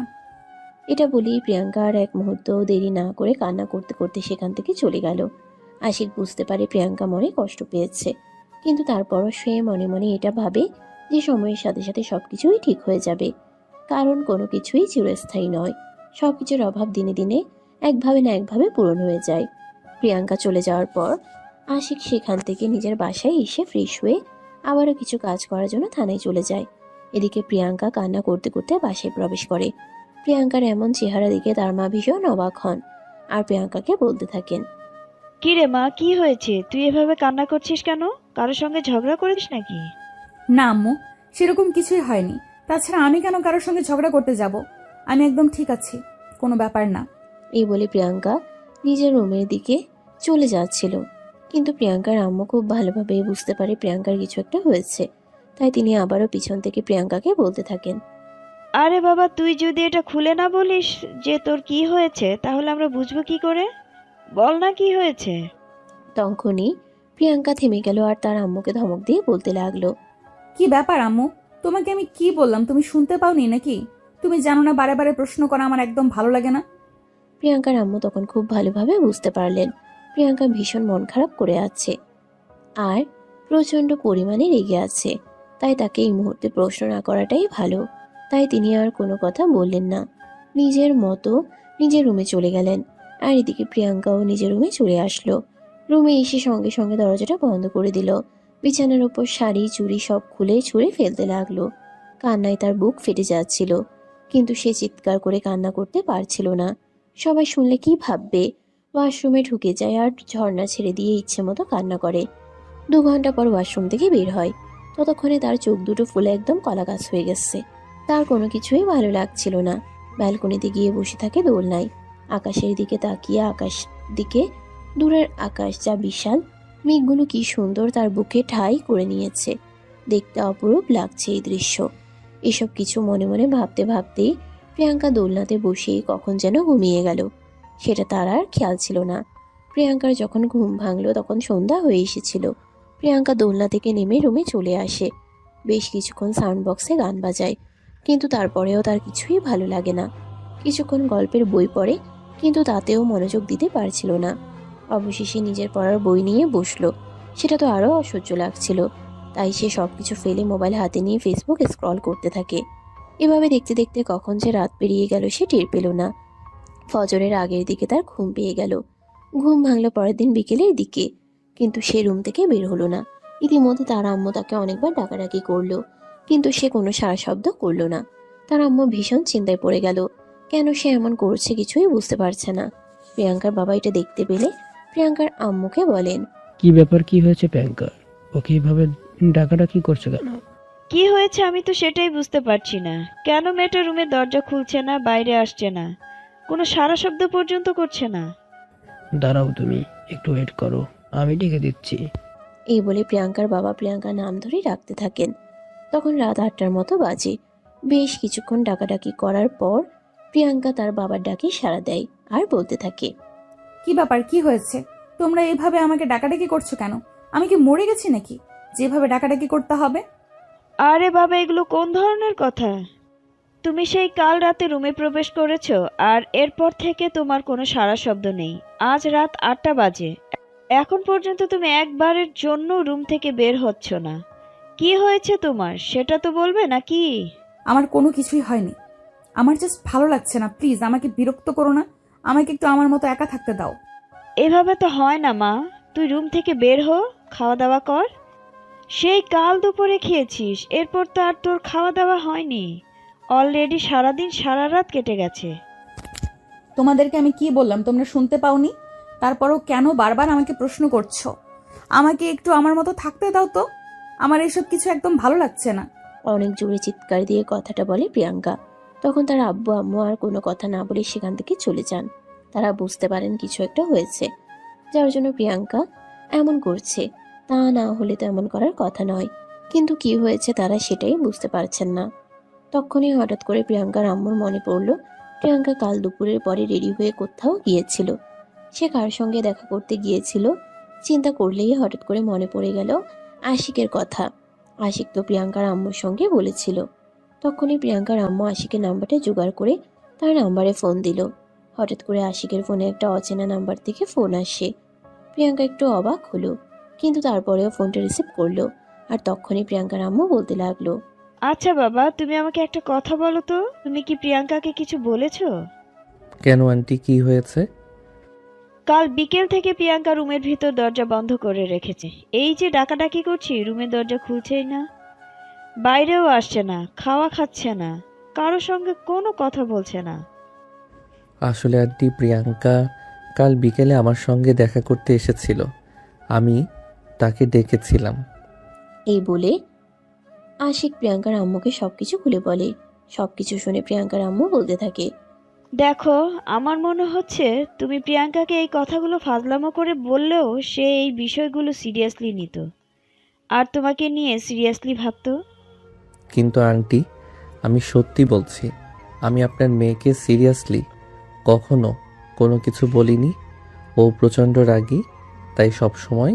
Speaker 3: এটা বলেই প্রিয়াঙ্কা আর এক মুহূর্ত দেরি না করে কান্না করতে করতে সেখান থেকে চলে গেল। আশিক বুঝতে পারে প্রিয়াঙ্কা মনে কষ্ট পেয়েছে, কিন্তু তারপরও সে মনে মনে এটা ভাবে যে সময়ের সাথে সাথে সবকিছুই ঠিক হয়ে যাবে, কারণ কোনো কিছুই চিরস্থায়ী নয়। সবকিছুর অভাব দিনে দিনে একভাবে না একভাবে পূরণ হয়ে যায়। প্রিয়াঙ্কা চলে যাওয়ার পর আশিক সেখান থেকে নিজের বাসায় এসে ফ্রেশ হয়ে আবারও কিছু কাজ করার জন্য থানায় চলে যায়। এদিকে প্রিয়াঙ্কা কান্না করতে করতে বাসায় প্রবেশ করে। প্রিয়াঙ্কার এমন চেহারা দেখে তার মা ভীষণ অবাক হন আর প্রিয়াঙ্কাকে বলতে থাকেন,
Speaker 6: কি রে মা, কি হয়েছে? তুই এভাবে কান্না করছিস কেন? কারোর সঙ্গে ঝগড়া করিস নাকি?
Speaker 1: না আম্মু, সেরকম কিছুই হয়নি। তাছাড়া আমি কেন কারোর সঙ্গে ঝগড়া করতে যাব? আমি একদম ঠিক আছি, কোনো ব্যাপার না।
Speaker 3: এই বলে প্রিয়াঙ্কা নিজের রুমের দিকে চলে যাচ্ছিল, কিন্তু প্রিয়াঙ্কার আম্মু খুব ভালোভাবে বুঝতে পারে প্রিয়াঙ্কার কিছু একটা হয়েছে, তাই তিনি আবারও পিছন থেকে প্রিয়াঙ্কাকে বলতে থাকেন,
Speaker 6: আরে বাবা, তুই যদি এটা খুলে না বলিস যে তোর কি হয়েছে, তাহলে আমরা বুঝবো কি করে? বল না কি হয়েছে।
Speaker 3: তখনই প্রিয়াঙ্কা থেমে গেল আর তার আম্মুকে ধমক দিয়ে বলতে লাগলো,
Speaker 1: কি ব্যাপার আম্মু, তোমাকে আমি কি বললাম তুমি শুনতে পাওনি নাকি? তুমি জানো না বারে বারে প্রশ্ন করা আমার একদম ভালো লাগে না।
Speaker 3: প্রিয়াঙ্কার আম্মু তখন খুব ভালোভাবে বুঝতে পারলেন প্রিয়াঙ্কা ভীষণ মন খারাপ করে আছে আর প্রচন্ড পরিমাণে রেগে আছে, তাই তাকে এই মুহূর্তে প্রশ্ন না করাটাই ভালো। তাই তিনি আর কোনো কথা বললেন না, নিজের মতো নিজের রুমে চলে গেলেন। আর এদিকে প্রিয়াঙ্কাও নিজের রুমে চলে আসলো। রুমে এসে সঙ্গে সঙ্গে দরজাটা বন্ধ করে দিল। বিছানার উপর শাড়ি চুড়ি সব খুলে ছুঁড়ে ফেলতে লাগলো। কান্নায় তার বুক ফেটে যাচ্ছিল, কিন্তু সে চিৎকার করে কান্না করতে পারছিল না। সবাই শুনলে কি ভাববে? ওয়াশরুমে ঢুকে যায় আর ঝর্ণা ছেড়ে দিয়ে ইচ্ছে মতো কান্না করে। 2 ঘন্টা পর ওয়াশরুম থেকে বের হয়। ততক্ষণে তার চোখ দুটো ফুলে একদম কলাগাছ হয়ে গেছে। তার কোনো কিছুই ভালো লাগছিল না। ব্যালকনিতে গিয়ে বসে থাকে দোলনায়। আকাশের দিকে তাকিয়ে আকাশ দিকে দূরের আকাশ যা বিশাল, মেঘগুলো কি সুন্দর তার বুকে ঠাঁই করে নিয়েছে। দেখতে অপরূপ লাগছে এই দৃশ্য। এসব কিছু মনে মনে ভাবতে ভাবতেই প্রিয়াঙ্কা দোলনাতে বসেই কখন যেন ঘুমিয়ে গেল, সেটা তার আর খেয়াল ছিল না। প্রিয়াঙ্কার যখন ঘুম ভাঙলো তখন সন্ধ্যা হয়ে এসেছিল। প্রিয়াঙ্কা দোলনা থেকে নেমে রুমে চলে আসে। বেশ কিছুক্ষণ সাউন্ড বক্সে গান বাজায়, কিন্তু তারপরেও তার কিছুই ভালো লাগে না। কিছুক্ষণ গল্পের বই পড়ে, কিন্তু তাতেও মনোযোগ দিতে পারছিল না। অবশেষে নিজের পড়ার বই নিয়ে বসলো। সেটা তো আরও অসহ্য লাগছিল, তাই সে সবকিছু ফেলে মোবাইল হাতে নিয়ে ফেসবুক স্ক্রল করতে থাকে। এভাবে দেখতে দেখতে কখন যে রাত পেরিয়ে গেল সে টের পেল না। ফজরের আগের দিকে তার ঘুম পেয়ে গেল। ঘুম ভাঙলো পরের দিন বিকেলের দিকে, কিন্তু সে রুম থেকে বের হলো না। ইতিমধ্যে তার আম্মু তাকে অনেকবার ডাকাডাকি করলো, কিন্তু সে কোনো সাড়া শব্দ করলো না। তার আম্মু ভীষণ চিন্তায় পড়ে গেল, কেন সে এমন করছে কিছুই বুঝতে পারছে না। প্রিয়াঙ্কার বাবা এটা দেখতে পেলে প্রিয়াঙ্কার আম্মুকে বলেন,
Speaker 5: কি ব্যাপার, কি হয়েছে প্রিয়াঙ্কার? ওকে এইভাবে ডাকাডাকি করছে কেন?
Speaker 6: কি হয়েছে আমি তো সেটাই বুঝতে পারছি না। কেন মেয়েটা রুমের দরজা খুলছে না, বাইরে আসছে না, কোনো সারা শব্দ পর্যন্ত করছে না।
Speaker 5: দাঁড়াও, তুমি একটু ওয়েট করো, আমি ডেকে দিচ্ছি।
Speaker 3: এই বলে প্রিয়াঙ্কার বাবা প্রিয়াঙ্কার নাম ধরে ডাকতে থাকেন। তখন রাত 8টার মতো বাজে। বেশ কিছুক্ষণ ডাকাডাকি করার পর প্রিয়াঙ্কা তার বাবার ডাকে সাড়া দেয় আর বলতে থাকে,
Speaker 1: কি ব্যাপার, কি হয়েছে? তোমরা এইভাবে আমাকে ডাকাডাকি করছো কেন? আমি কি মরে গেছি নাকি যেভাবে ডাকাডাকি করতে হবে?
Speaker 6: আরে বাবা, এগুলো কোন ধরনের কথা? তুমি সেই কাল রাতে রুমে প্রবেশ করেছো, আর এরপর থেকে তোমার কোনো সাড়া শব্দ নেই। আজ রাত 8টা বাজে, এখন পর্যন্ত তুমি একবারের জন্য রুম থেকে বের হচ্ছ না। কি হয়েছে তোমার, সেটা তো বলবে নাকি?
Speaker 1: আমার কোনো কিছুই হয়নি। আমার জাস্ট ভালো লাগছে না, প্লিজ আমাকে বিরক্ত করো না। আমাকে একটু আমার মতো একা থাকতে দাও।
Speaker 6: এভাবে তো হয় না মা, তুই রুম থেকে বের হো, খাওয়া দাওয়া কর। সেই কাল দুপুরে খেয়েছিস, এরপর তো আর তোর খাওয়া দাওয়া হয়নি। অলরেডি সারাদিন সারা রাত কেটে গেছে।
Speaker 1: তোমাদেরকে আমি কি বললাম তোমরা শুনতে পাওনি? তারপরও কেন বারবার আমাকে প্রশ্ন করছো? আমাকে একটু আমার মতো থাকতে দাও তো। আমার এসব কিছু একদম ভালো লাগছে না।
Speaker 3: অনেক জোরে চিৎকার দিয়ে কথাটা বলে প্রিয়াঙ্কা। তখন তার আব্বু আম্মু আর কোনো কথা না বলে সেখান থেকে চলে যান। তারা বুঝতে পারেন কিছু একটা হয়েছে, যার জন্য প্রিয়াঙ্কা এমন করছে। তা না হলে তো এমন করার কথা নয়, কিন্তু কি হয়েছে তারা সেটাই বুঝতে পারছেন না। তখনই হঠাৎ করে প্রিয়াঙ্কার আম্মুর মনে পড়ল, প্রিয়াঙ্কা কাল দুপুরের পরে রেডি হয়ে কোথাও গিয়েছিল। সে কার সঙ্গে দেখা করতে গিয়েছিল চিন্তা করলেই হঠাৎ করে মনে পড়ে গেল আশিকের কথা। আশিক তো প্রিয়াঙ্কার আম্মুর সঙ্গে বলেছিল। তখনই প্রিয়াঙ্কার আম্মু আশিকের নাম্বারটা জোগাড় করে তার নাম্বারে ফোন দিল। হঠাৎ করে আশিকের ফোনে একটা অচেনা নাম্বার থেকে ফোন আসে। প্রিয়াঙ্কা একটু অবাক হলো, কিন্তু তারপরেও ফোনটা রিসিভ করলো। আর তখনই প্রিয়াঙ্কার আম্মু বলতে লাগলো,
Speaker 6: আচ্ছা বাবা, তুমি আমাকে একটা কথা বলো তো, তুমি কি প্রিয়াঙ্কাকে কিছু বলেছো?
Speaker 2: কেন আন্টি, কি হয়েছে?
Speaker 6: কাল বিকেল থেকে প্রিয়াঙ্কা রুমের ভিতর দরজা বন্ধ করে রেখেছে। এই যে ডাকাডাকি করছি, রুমের দরজা খুলছেই না, বাইরেও আসছে না, খাওয়া খাচ্ছে না, কারোর সঙ্গে কোনো কথা বলছে না।
Speaker 2: আসলে আন্টি, প্রিয়াঙ্কা কাল বিকেলে আমার সঙ্গে দেখা করতে এসেছিল। আমি তাকে ডেকেছিলাম।
Speaker 3: এই বলে আশিক প্রিয়াঙ্কার আম্মুকে সবকিছু খুলে বলে। সবকিছু শুনে প্রিয়াঙ্কার আম্মু বলতে থাকে,
Speaker 6: দেখো, আমার মনে হচ্ছে তুমি প্রিয়াঙ্কাকে এই কথাগুলো ফাজলামো করে বললেও সে এই বিষয়গুলো সিরিয়াসলি নিত, আর তোমাকে নিয়ে সিরিয়াসলি ভাবতো।
Speaker 2: কিন্তু আন্টি, আমি সত্যি বলছি, আমি আপনার মেয়েকে সিরিয়াসলি কখনো কোনো কিছু বলিনি। ও প্রচণ্ড রাগী, তাই সব সময়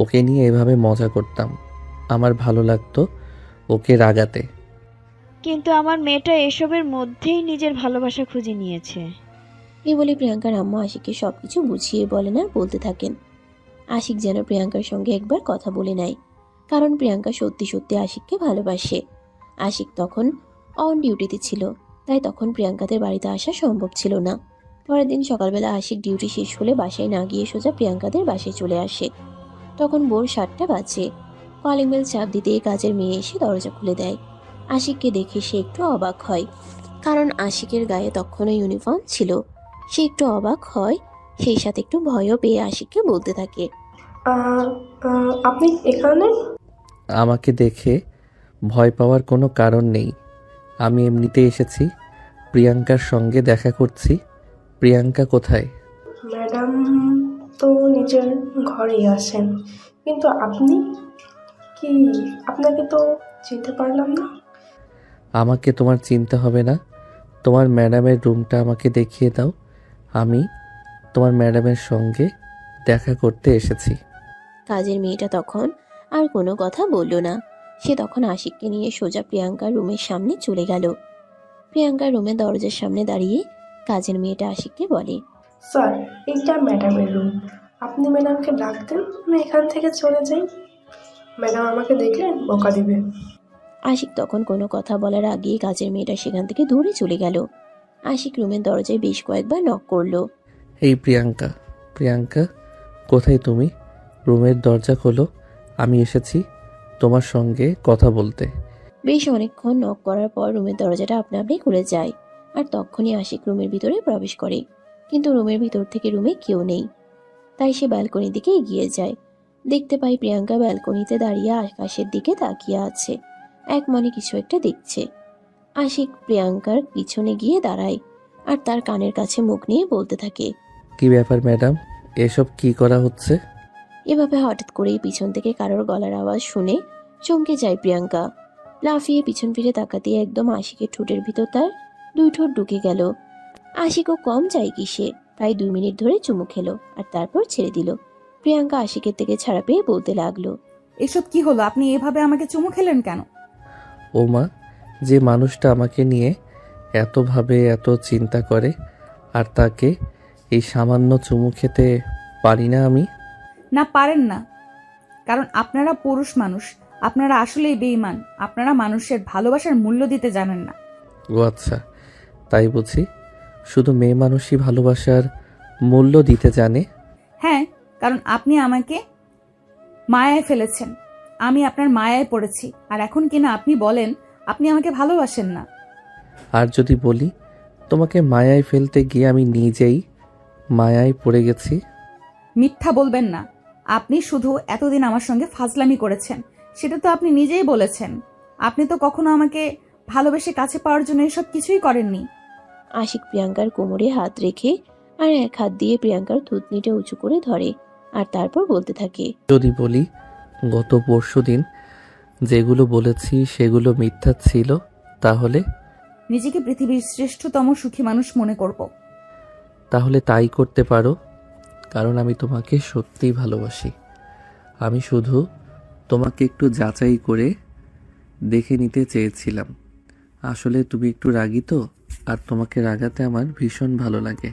Speaker 2: ওকে নিয়ে এভাবে মজা করতাম। আমার ভালো লাগতো ওকে রাগাতে।
Speaker 6: কিন্তু আমার মেয়েটা এসবের মধ্যেই নিজের ভালোবাসা খুঁজে নিয়েছে।
Speaker 3: এই বলে প্রিয়াঙ্কার আম্মু আশিককে সবকিছু বুঝিয়ে বলেন আর বলতে থাকেন। আশিক যেন প্রিয়াঙ্কার সঙ্গে একবার কথা বলে নেয়, কারণ প্রিয়াঙ্কা সত্যি সত্যি আশিককে ভালোবাসে। আশিক তখন অন ডিউটিতে ছিল, তাই তখন প্রিয়াঙ্কাদের বাড়িতে আসা সম্ভব ছিল না। পরের দিন সকালবেলা আশিক ডিউটি শেষ হলে বাসায় না গিয়ে সোজা প্রিয়াঙ্কাদের বাসায় চলে আসে। তখন ভোর 7টা বাজে। কলিং বেল চাপ দিতেই কাজের মেয়ে এসে দরজা খুলে দেয়। আশিককে দেখে সে একটু অবাক হয়, কারণ আশিকের গায়ে তখনও ইউনিফর্ম ছিল। সে একটু অবাক হয়, সেই সাথে একটু ভয়ও পেয়ে আশিককে বলতে থাকে,
Speaker 8: আপনি এখানে?
Speaker 2: আমাকে দেখে ভয় পাওয়ার কোনো কারণ নেই। আমি এমনিতে এসেছি, প্রিয়াঙ্কার সঙ্গে দেখা করছি। প্রিয়াঙ্কা কোথায়?
Speaker 8: ম্যাডাম তো নিজের ঘরেই আছেন, কিন্তু আপনি কি? আপনাকে তো চিনতে পারলাম না।
Speaker 2: আমাকে তোমার চিনতে হবে না। তোমার ম্যাডামের রুমটা আমাকে দেখিয়ে দাও। আমি তোমার ম্যাডামের সঙ্গে দেখা করতে এসেছি।
Speaker 3: কাজের মেয়েটা তখন আর কোনো কথা বলল না। সে তখন আশিককে নিয়ে সোজা প্রিয়াঙ্কার রুমের সামনে চলে গেল। প্রিয়াঙ্কার রুমের দরজার সামনে দাঁড়িয়ে কাজের মেয়েটা আশিককে বলে,
Speaker 8: স্যার, এইটা ম্যাডামের রুম। আপনি ম্যাডামকে ডাক দেন, আমি এখান থেকে চলে যাই। ম্যাডাম আমাকে দেখলেন বকা দিবে।
Speaker 3: আশিক তখন কোনো কথা বলার আগেই কাজের মেয়েটা সেখান থেকে দূরে চলে গেল। আশিক রুমের দরজায় বেশ কয়েকবার নক করলো।
Speaker 2: এই প্রিয়াঙ্কা, প্রিয়াঙ্কা, কোথায় তুমি? রুমের দরজা খোলো, আমি এসেছি তোমার সঙ্গে কথা বলতে।
Speaker 3: বেশ অনেকক্ষণ নক করার পর রুমের দরজাটা আপনা আপনি খুলে যায়, আর তখনই আশিক রুমের ভিতরে প্রবেশ করে। কিন্তু রুমের ভিতর থেকে রুমে কেউ নেই। তাই সে ব্যালকনির দিকে এগিয়ে যায়। দেখতে পাই প্রিয়াঙ্কা ব্যালকনিতে দাঁড়িয়ে আকাশের দিকে তাকিয়ে আছে, এক মনে কিছু একটা দেখছে। আশিক প্রিয়াঙ্কার পিছনে গিয়ে দাঁড়ায় আর তার কানের কাছে মুখ নিয়ে বলতে থাকে।
Speaker 2: কি ব্যাপার ম্যাডাম, এসব কি করা হচ্ছে?
Speaker 3: এভাবে হঠাৎ করেই পিছন থেকে কারোর গলার আওয়াজ শুনে চমকে যায় প্রিয়াঙ্কা। লাফিয়ে পিছন ফিরে তাকাতে একদম আশিকের ঠোঁটের ভিতর তার দুই ঠোঁট ঢুকে গেল। আশিকও কম যায় কি, সে প্রায় 2 মিনিট ধরে চুমু খেলো আর তারপর ছেড়ে দিল। প্রিয়াঙ্কা আশিকের থেকে ছাড়া পেয়ে বলতে লাগলো।
Speaker 1: এসব কি হলো? আপনি এভাবে আমাকে চুমু খেলেন কেন?
Speaker 2: ও মা, যে মানুষটা আমাকে নিয়ে এত চিন্তা করে, আর তাকে এই সামান্য চুমু খেতে পারি না আমি?
Speaker 1: না, পারেন না, কারণ আপনারা পুরুষ মানুষ। আপনারা আসলেই বেঈমান। আপনারা মানুষের ভালোবাসার মূল্য দিতে জানেন না।
Speaker 2: ও আচ্ছা, তাই বুঝি? শুধু মেয়ে মানুষই ভালোবাসার মূল্য দিতে জানে?
Speaker 1: হ্যাঁ, কারণ আপনি আমাকে মায়ায় ফেলেছেন। আমি আপনার মায়ায় পড়েছি, আর এখন কিনা আপনি বলেন আপনি আমাকে ভালোবাসেন না।
Speaker 2: আর যদি বলি তোমাকে মায়ায় ফেলতে গিয়ে আমি নিজেই মায়ায় পড়ে গেছি?
Speaker 1: মিথ্যা বলবেন না। আপনি শুধু এতদিন আমার সঙ্গে ফাজলামি করেছেন, সেটা তো আপনি নিজেই বলেছেন। আপনি তো কখনো আমাকে ভালোবেসে কাছে পাওয়ার জন্য এসব কিছুই করেননি।
Speaker 3: আশিক প্রিয়াঙ্কার কোমরে হাত রেখে আর এক হাত দিয়ে প্রিয়াঙ্কার থুতনিটা উঁচু করে ধরে আর তারপর বলতে থাকে।
Speaker 2: যদি বলি গত পরশুদিন যেগুলো বলেছি সেগুলো মিথ্যা ছিল, তাহলে?
Speaker 1: নিজেকে পৃথিবীর শ্রেষ্ঠতম সুখী মানুষ মনে করব।
Speaker 2: তাহলে তাই করতে পারো, কারণ আমি তোমাকে সত্যিই ভালোবাসি। আমি শুধু তোমাকে একটু যাচাই করে দেখে নিতে চেয়েছিলাম। আসলে তুমি একটু রাগী তো, আর তোমাকে রাগাতে আমার ভীষণ ভালো লাগে।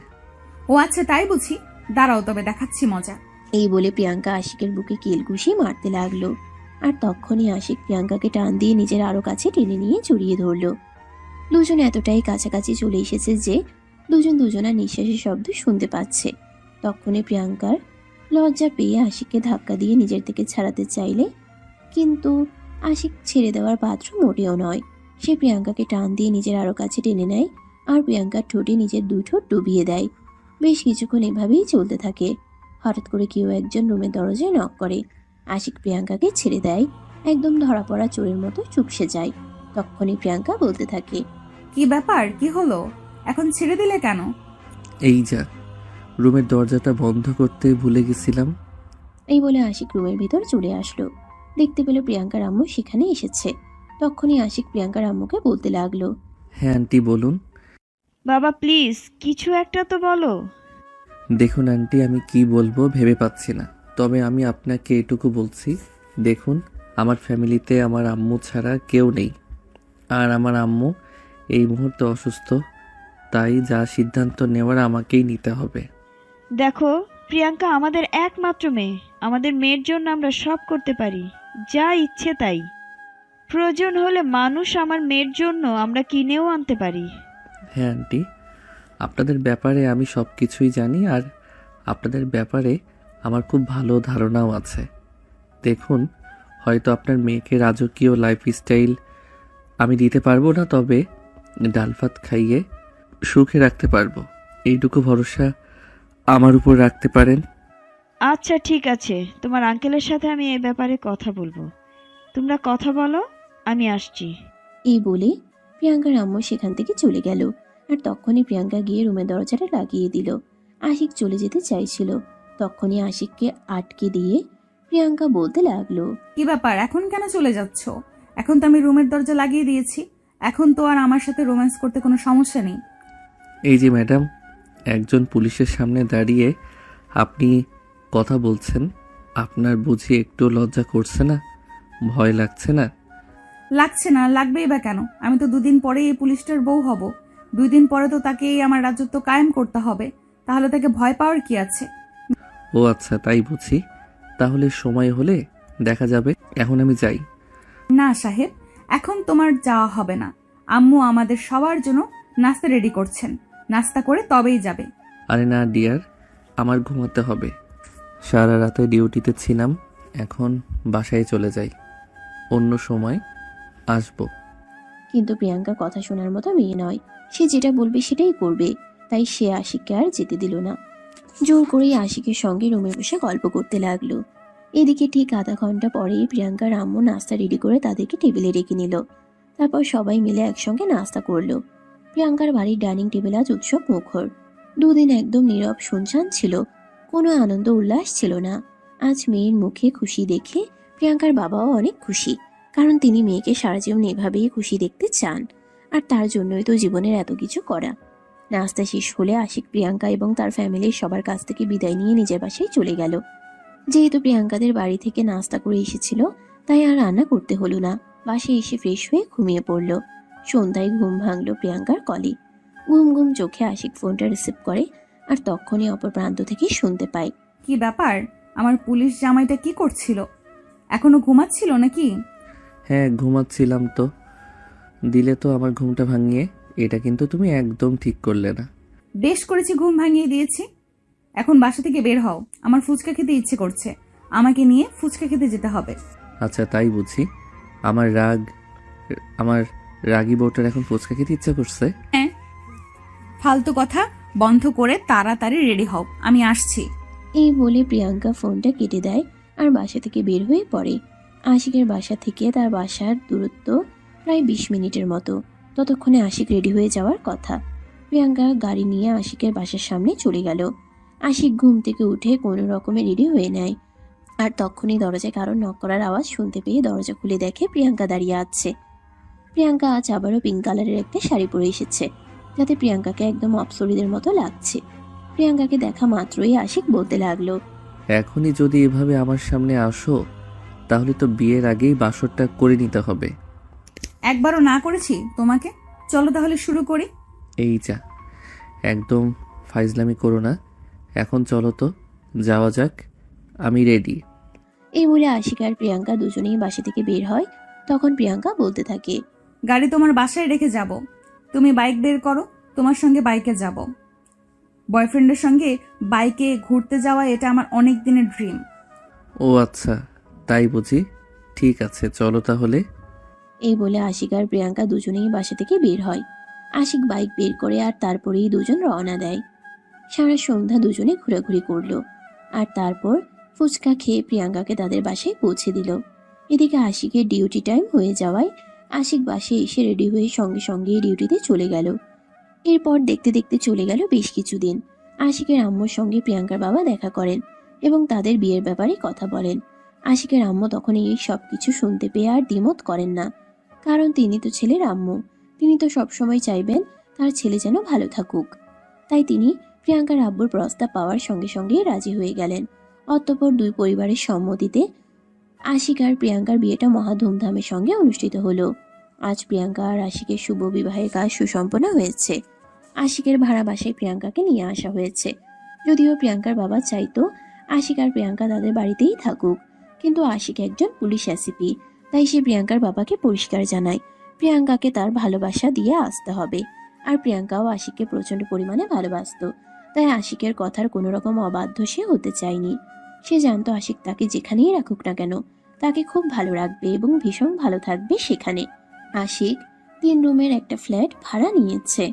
Speaker 1: ও আচ্ছা, তাই বুঝি? দাঁড়াও তবে দেখাচ্ছি মজা।
Speaker 3: এই বলে প্রিয়াঙ্কা আশিকের বুকে কিলঘুষি মারতে লাগলো, আর তখনই আশিক প্রিয়াঙ্কাকে টান দিয়ে নিজের আরো কাছে টেনে নিয়ে জড়িয়ে ধরলো। দুজন এতটাই কাছাকাছি চলে এসেছে যে দুজনার নিঃশ্বাসের শব্দ শুনতে পাচ্ছে। তখনই প্রিয়াঙ্কার লজ্জা পেয়ে আশিককে ধাক্কা দিয়ে নিজের থেকে ছাড়াতে চাইলে, কিন্তু আশিক ছেড়ে দেওয়ার পাত্র মোটেও নয়। সে প্রিয়াঙ্কাকে টান দিয়ে নিজের আরো কাছে টেনে নেয় আর প্রিয়াঙ্কার ঠোঁটে নিজের 2 ঠোঁট ডুবিয়ে দেয়। বেশ কিছুক্ষণ এভাবেই চলতে থাকে। হঠাৎ করে কেউ একজন রুমের দরজায় নক করে। আশিক প্রিয়াঙ্কাকে ছেড়ে দেয়, একদম ধরা পড়া চোরের মতো চুপসে যায়। তখনই প্রিয়াঙ্কা বলতে থাকে।
Speaker 1: কি ব্যাপার? কি হলো? এখন ছেড়ে দিলে কেন?
Speaker 2: এই যা, রুমের দরজাটা বন্ধ করতে ভুলে গেছিলাম।
Speaker 3: এই বলে আশিক রুমের ভিতর চলে আসলো। দেখতে পেল প্রিয়াঙ্কার আম্মু সেখানে এসেছে। তখনই আশিক প্রিয়াঙ্কার আম্মুকে বলতে লাগলো।
Speaker 2: হ্যাঁ আন্টি, বলুন।
Speaker 6: বাবা প্লিজ কিছু একটা তো বলো।
Speaker 2: দেখুন আন্টি, আমি কি বলবো ভেবে পাচ্ছি না, তবে আমি আপনাকে এটুকু বলছি। দেখুন, আমার ফ্যামিলিতে আমার আম্মু ছাড়া কেউ নেই, আর আমার আম্মু এই মুহূর্তে অসুস্থ। তাই যা সিদ্ধান্ত নেওয়ার আমাকেই নিতে হবে।
Speaker 6: দেখো প্রিয়াঙ্কা আমাদের একমাত্র মেয়ে। আমাদের মেয়ের জন্য আমরা সব করতে পারি, যা ইচ্ছে তাই। প্রয়োজন হলে মানুষ আমার মেয়ের জন্য আমরা কিনেও আনতে পারি।
Speaker 2: হ্যাঁ আন্টি, আপনাদের ব্যাপারে আমি সব কিছুই জানি, আর আপনাদের ব্যাপারে আমার খুব ভালো ধারণাও আছে। দেখুন, হয়তো আপনার মেয়েকে রাজকীয় লাইফস্টাইল আমি দিতে পারবো না, তবে ডাল ভাত খাইয়ে সুখে রাখতে পারবো। এইটুকু ভরসা আমার উপর রাখতে পারেন।
Speaker 6: আচ্ছা ঠিক আছে, তোমার আঙ্কেলের সাথে আমি এই ব্যাপারে কথা বলবো। তোমরা কথা বলো, আমি আসছি।
Speaker 3: এই বলে প্রিয়াঙ্কার আম্মু সেখান থেকে চলে গেল। আর তখনই প্রিয়াঙ্কা গিয়ে রুমের দরজাটা লাগিয়ে দিল। আশিক চলে যেতে চাইছিল, তখনই আশিককে আটকে দিয়ে প্রিয়াঙ্কা বলতে লাগলো।
Speaker 1: কি ব্যাপার? এখন কেন চলে যাচ্ছ? এখন তো আমি রুমের দরজা লাগিয়ে দিয়েছি। এখন তো আর আমার সাথে রোম্যান্স করতে কোনো সমস্যা নেই।
Speaker 2: এই যে ম্যাডাম, একজন পুলিশের সামনে দাঁড়িয়ে আপনি কথা বলছেন, আপনার বুঝি একটু লজ্জা করছে না? ভয় লাগছে না?
Speaker 1: লাগছে না, লাগবেই বা কেন? আমি তো 2 দিন পরেই এই পুলিশটার বউ হব। 2 দিন পরে তো তাকে আমার রাজত্ব কায়েম করতে হবে। তাহলে তাকে ভয় পাওয়ার কি আছে?
Speaker 2: ও আচ্ছা, তাই বুঝি। তাহলে সময় হলে দেখা যাবে। এখন আমি যাই।
Speaker 1: না সাহেব, এখন তোমার যাওয়া হবে না। আম্মু আমাদের সবার জন্য নাস্তা রেডি করছেন, নাস্তা করে তবেই যাবে।
Speaker 2: আরে না ডিয়ার, আমার ঘুমাতে হবে। সারা রাতে ডিউটিতে ছিলাম, এখন বাসায় চলে যাই, অন্য সময় আসবো।
Speaker 3: কিন্তু প্রিয়াঙ্কা কথা শোনার মতো মেয়ে নয়, সে যেটা বলবে সেটাই করবে। তাই সে আশিককে আর যেতে দিল না। জোর করেই আশিকের সঙ্গে রুমে বসে গল্প করতে লাগলো। এদিকে ঠিক আধা ঘন্টা পরেই প্রিয়াঙ্কার আম্মু নাস্তা রেডি করে তাদেরকে টেবিলে রেখে নিল। তারপর সবাই মিলে একসঙ্গে নাস্তা করলো। প্রিয়াঙ্কার বাড়ির ডাইনিং টেবিল আজ উৎসব মুখর। দুদিন একদম নীরব শুনশান ছিল, কোনো আনন্দ উল্লাস ছিল না। আজ মেয়ের মুখে খুশি দেখে প্রিয়াঙ্কার বাবাও অনেক খুশি, কারণ তিনি মেয়েকে সারা জীবন এভাবেই খুশি দেখতে চান, আর তার জন্যই তো জীবনের এত কিছু করা। নাস্তা শেষ হলে আশিক প্রিয়াঙ্কা এবং তার ফ্যামিলির সবার কাছ থেকে বিদায় নিয়ে নিজের বাসায় চলে গেল। যেহেতু প্রিয়াঙ্কাদের বাড়ি থেকে নাস্তা করে এসেছিল, তাই আর রান্না করতে হলো না। বাসায় এসে ফ্রেশ হয়ে ঘুমিয়ে পড়ল। সন্ধ্যায় ঘুম ভাঙল প্রিয়াঙ্কার কলে। ঘুম ঘুম চোখে আশিক ফোনটা রিসিভ করে, আর তখনই অপর প্রান্ত থেকে শুনতে পায়।
Speaker 1: কি ব্যাপার, আমার পুলিশ জামাইটা কি করছিল? এখনো ঘুমাচ্ছিল নাকি?
Speaker 2: হ্যাঁ ঘুমাচ্ছিলাম তো, দিলে তো আমার ঘুমটা ভাঙিয়ে। এটা কিন্তু তুমি একদম ঠিক করলে না।
Speaker 1: বেশ করেছি, ঘুম ভাঙিয়ে দিয়েছি। এখন বাসা থেকে বের হও, আমার ফুচকা খেতে ইচ্ছে করছে। আমাকে নিয়ে ফুচকা খেতে যেতে হবে।
Speaker 2: আচ্ছা তাই বুঝি? আমার রাগী বউটার এখন ফুচকা খেতে ইচ্ছা করছে?
Speaker 1: হ্যাঁ, ফালতু কথা বন্ধ করে তাড়াতাড়ি রেডি হও, আমি আসছি।
Speaker 3: এই বলে প্রিয়াঙ্কা ফোনটা কেটে দেয় আর বাসা থেকে বের হয়ে পড়ে। আশিকের বাসা থেকে তার বাসার দূরত্ব প্রায় 20 মিনিটের মতো। ততক্ষণে আশিক রেডি হয়ে যাওয়ার কথা। প্রিয়াঙ্কা গাড়ি নিয়ে আশিকের বাসার সামনে চলে গেল। আশিক ঘুম থেকে উঠে কোনো রকমে রেডি হয়ে নেয়, আর তখনই দরজায় কারো নক করার আওয়াজ শুনতে পেয়ে দরজা খুলে দেখে প্রিয়াঙ্কা দাঁড়িয়ে আছে। প্রিয়াঙ্কা আজ আবারও পিঙ্ক কালারের একটা শাড়ি পরে এসেছে, যাতে প্রিয়াঙ্কাকে একদম অপ্সরীদের মতো লাগছে। প্রিয়াঙ্কাকে দেখা মাত্রই আশিক বলতে লাগলো,
Speaker 2: এখনই যদি এভাবে আমার সামনে আসো, তাহলে তো বিয়ের আগেই বাসরটা করে নিতে হবে।
Speaker 1: একবারও না করেছি তোমাকে, চলো তাহলে শুরু করি।
Speaker 2: এই যা, একদম ফাইজলামি করো না। এখন চলো তো, যাওয়া যাক, আমি রেডি।
Speaker 3: এই বলে আশিক আর প্রিয়াঙ্কা দুজনেই বাসা থেকে বের হয়। তখন প্রিয়াঙ্কা বলতে থাকে,
Speaker 1: গাড়ি তোমার বাসায় রেখে যাব, তুমি বাইক বের করো, তোমার সঙ্গে বাইকে যাব। বয়ফ্রেন্ডের সঙ্গে বাইকে ঘুরতে যাওয়া এটা আমার অনেক দিনের ড্রিম।
Speaker 2: ও আচ্ছা তাই বুঝি, ঠিক আছে চলো তাহলে।
Speaker 3: এই বলে আশিক আর প্রিয়াঙ্কা দুজনেই বাসা থেকে বের হয়। আশিক বাইক বের করে আর তারপরেই দুজন রওনা দেয়। সারা সন্ধ্যা দুজনে ঘোরাঘুরি করলো, আর তারপর ফুচকা খেয়ে প্রিয়াঙ্কাকে তাদের বাসায় পৌঁছে দিল। এদিকে আশিকের ডিউটি টাইম হয়ে যাওয়ায় আশিক বাসে এসে রেডি হয়ে সঙ্গে সঙ্গে ডিউটিতে চলে গেল। এরপর দেখতে দেখতে চলে গেল বেশ কিছুদিন। আশিকের আম্মুর সঙ্গে প্রিয়াঙ্কার বাবা দেখা করেন এবং তাদের বিয়ের ব্যাপারে কথা বলেন। আশিকের আম্মু তখন এই সব কিছু শুনতে পেয়ে আর দ্বিমত করেন না, কারণ তিনি তো ছেলের আম্মু। তিনি তো সবসময় চাইবেন তার ছেলে যেন ভালো থাকুক। তাই তিনি প্রিয়াঙ্কার আব্বুর প্রস্তাব পাওয়ার সঙ্গে সঙ্গেই রাজি হয়ে গেলেন। অতঃপর দুই পরিবারের সম্মতিতে আশিক আর প্রিয়াঙ্কার বিয়েটা মহা ধুমধামের সঙ্গে অনুষ্ঠিত হলো। আজ প্রিয়াঙ্কা আর আশিকের শুভ বিবাহের কাজ সুসম্পন্ন হয়েছে। আশিকের ভাড়া বাসায় প্রিয়াঙ্কাকে নিয়ে আসা হয়েছে। যদিও প্রিয়াঙ্কার বাবা চাইতো আশিক আর প্রিয়াঙ্কা তাদের বাড়িতেই থাকুক, কিন্তু আশিক একজন পুলিশ এসিপি, তাই সে প্রিয়াঙ্কার বাবাকে পরিষ্কার জানায় প্রিয়াঙ্কাকে তার ভালোবাসা দিয়ে আসতে হবে। আর প্রিয়াঙ্কাও আশিককে প্রচন্ড পরিমাণে ভালোবাসতো, তাই আশিকের কথার কোনো রকম অবাধ্য সে হতে চায়নি। সে জানতো আশিক তাকে যেখানেই রাখুক না কেন তাকে খুব ভালো রাখবে এবং ভীষণ ভালো থাকবে সেখানে। আশিক 3 রুমের একটা ফ্ল্যাট ভাড়া নিয়েছে,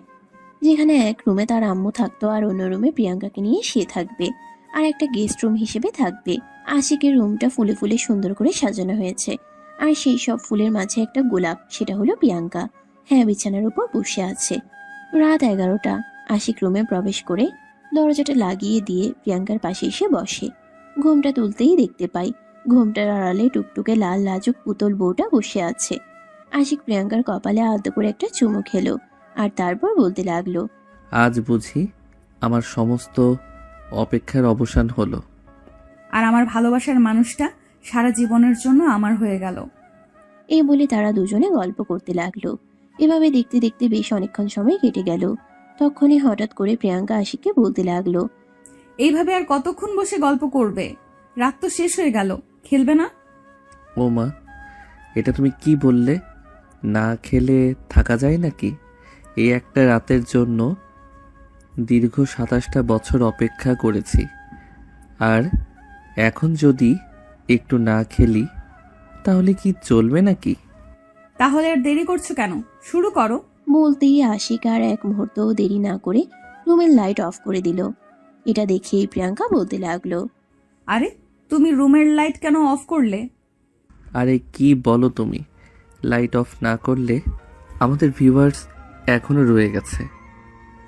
Speaker 3: যেখানে এক রুমে তার আম্মু থাকতো আর অন্য রুমে প্রিয়াঙ্কাকে নিয়ে সে থাকবে, আর একটা গেস্ট রুম হিসেবে থাকবে। আশিকের রুমটা ফুলে ফুলে সুন্দর করে সাজানো হয়েছে, আর সেই সব ফুলের মাঝে একটা গোলাপ, সেটা হলো প্রিয়াঙ্কা। হ্যাঁ, বিছানার উপর বসে আছে। রাত 11টা। আশিক রুমে প্রবেশ করে দরজাটা লাগিয়ে দিয়ে প্রিয়াঙ্কার পাশে এসে বসে। ঘুমটা তুলতেই দেখতে পাই ঘুমটার আড়ালে টুকটুকে লাল লাজুক পুতুল বউটা বসে আছে। আশিক প্রিয়াঙ্কার কপালে আলতো করে একটা চুমু খেলো, আর তারপর বলতে লাগলো,
Speaker 2: আজ বুঝি আমার সমস্ত অপেক্ষার অবসান হলো।
Speaker 1: আর আমার ভালোবাসার মানুষটা সারা জীবনের জন্য আমার হয়ে গেল।
Speaker 3: এই বলে তারা দুজনে গল্প করতে লাগলো। এভাবে দেখতে দেখতে বেশ অনেকক্ষণ সময় কেটে গেল। তখনই হঠাৎ করে প্রিয়াঙ্কা আশিককে বলতে লাগলো,
Speaker 1: এইভাবে আর কতক্ষণ বসে গল্প করবে? রাত তো শেষ হয়ে গেল, খেলবে না?
Speaker 2: ও মা, এটা তুমি কি বললে? না খেলে থাকা যায় নাকি? এই একটা রাতের জন্য দীর্ঘ 27টা বছর অপেক্ষা করেছি। আর এখন যদি একটু না খেলি তাহলে কি চলবে নাকি?
Speaker 1: তাহলে আর দেরি করছো কেন, শুরু করো।
Speaker 3: বলতেই আশিক আর এক মুহূর্ত দেরি না করে রুমের লাইট অফ করে দিল। এটা দেখেই প্রিয়াঙ্কা বলতে লাগলো,
Speaker 1: আরে তুমি রুমের লাইট কেন অফ করলে?
Speaker 2: আরে কি বলো তুমি? লাইট অফ না করলে আমাদের ভিউয়ার্স এখনো রয়ে গেছে,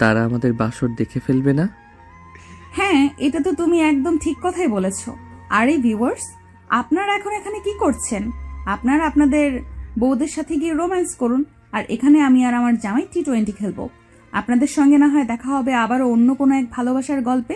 Speaker 2: তারা আমাদের বাসর দেখে ফেলবে না?
Speaker 1: হ্যাঁ, এটা তো তুমি একদম ঠিক কথাই বলেছো। আরে ভিউয়ার্স, আপনারা এখন এখানে কি করছেন? আপনারা আপনাদের বউদের সাথে গিয়ে রোম্যান্স করুন, আর এখানে আমি আর আমার জামাই T20 খেলবো। আপনাদের সঙ্গে না হয় দেখা হবে আবারও অন্য কোনো এক ভালোবাসার গল্পে।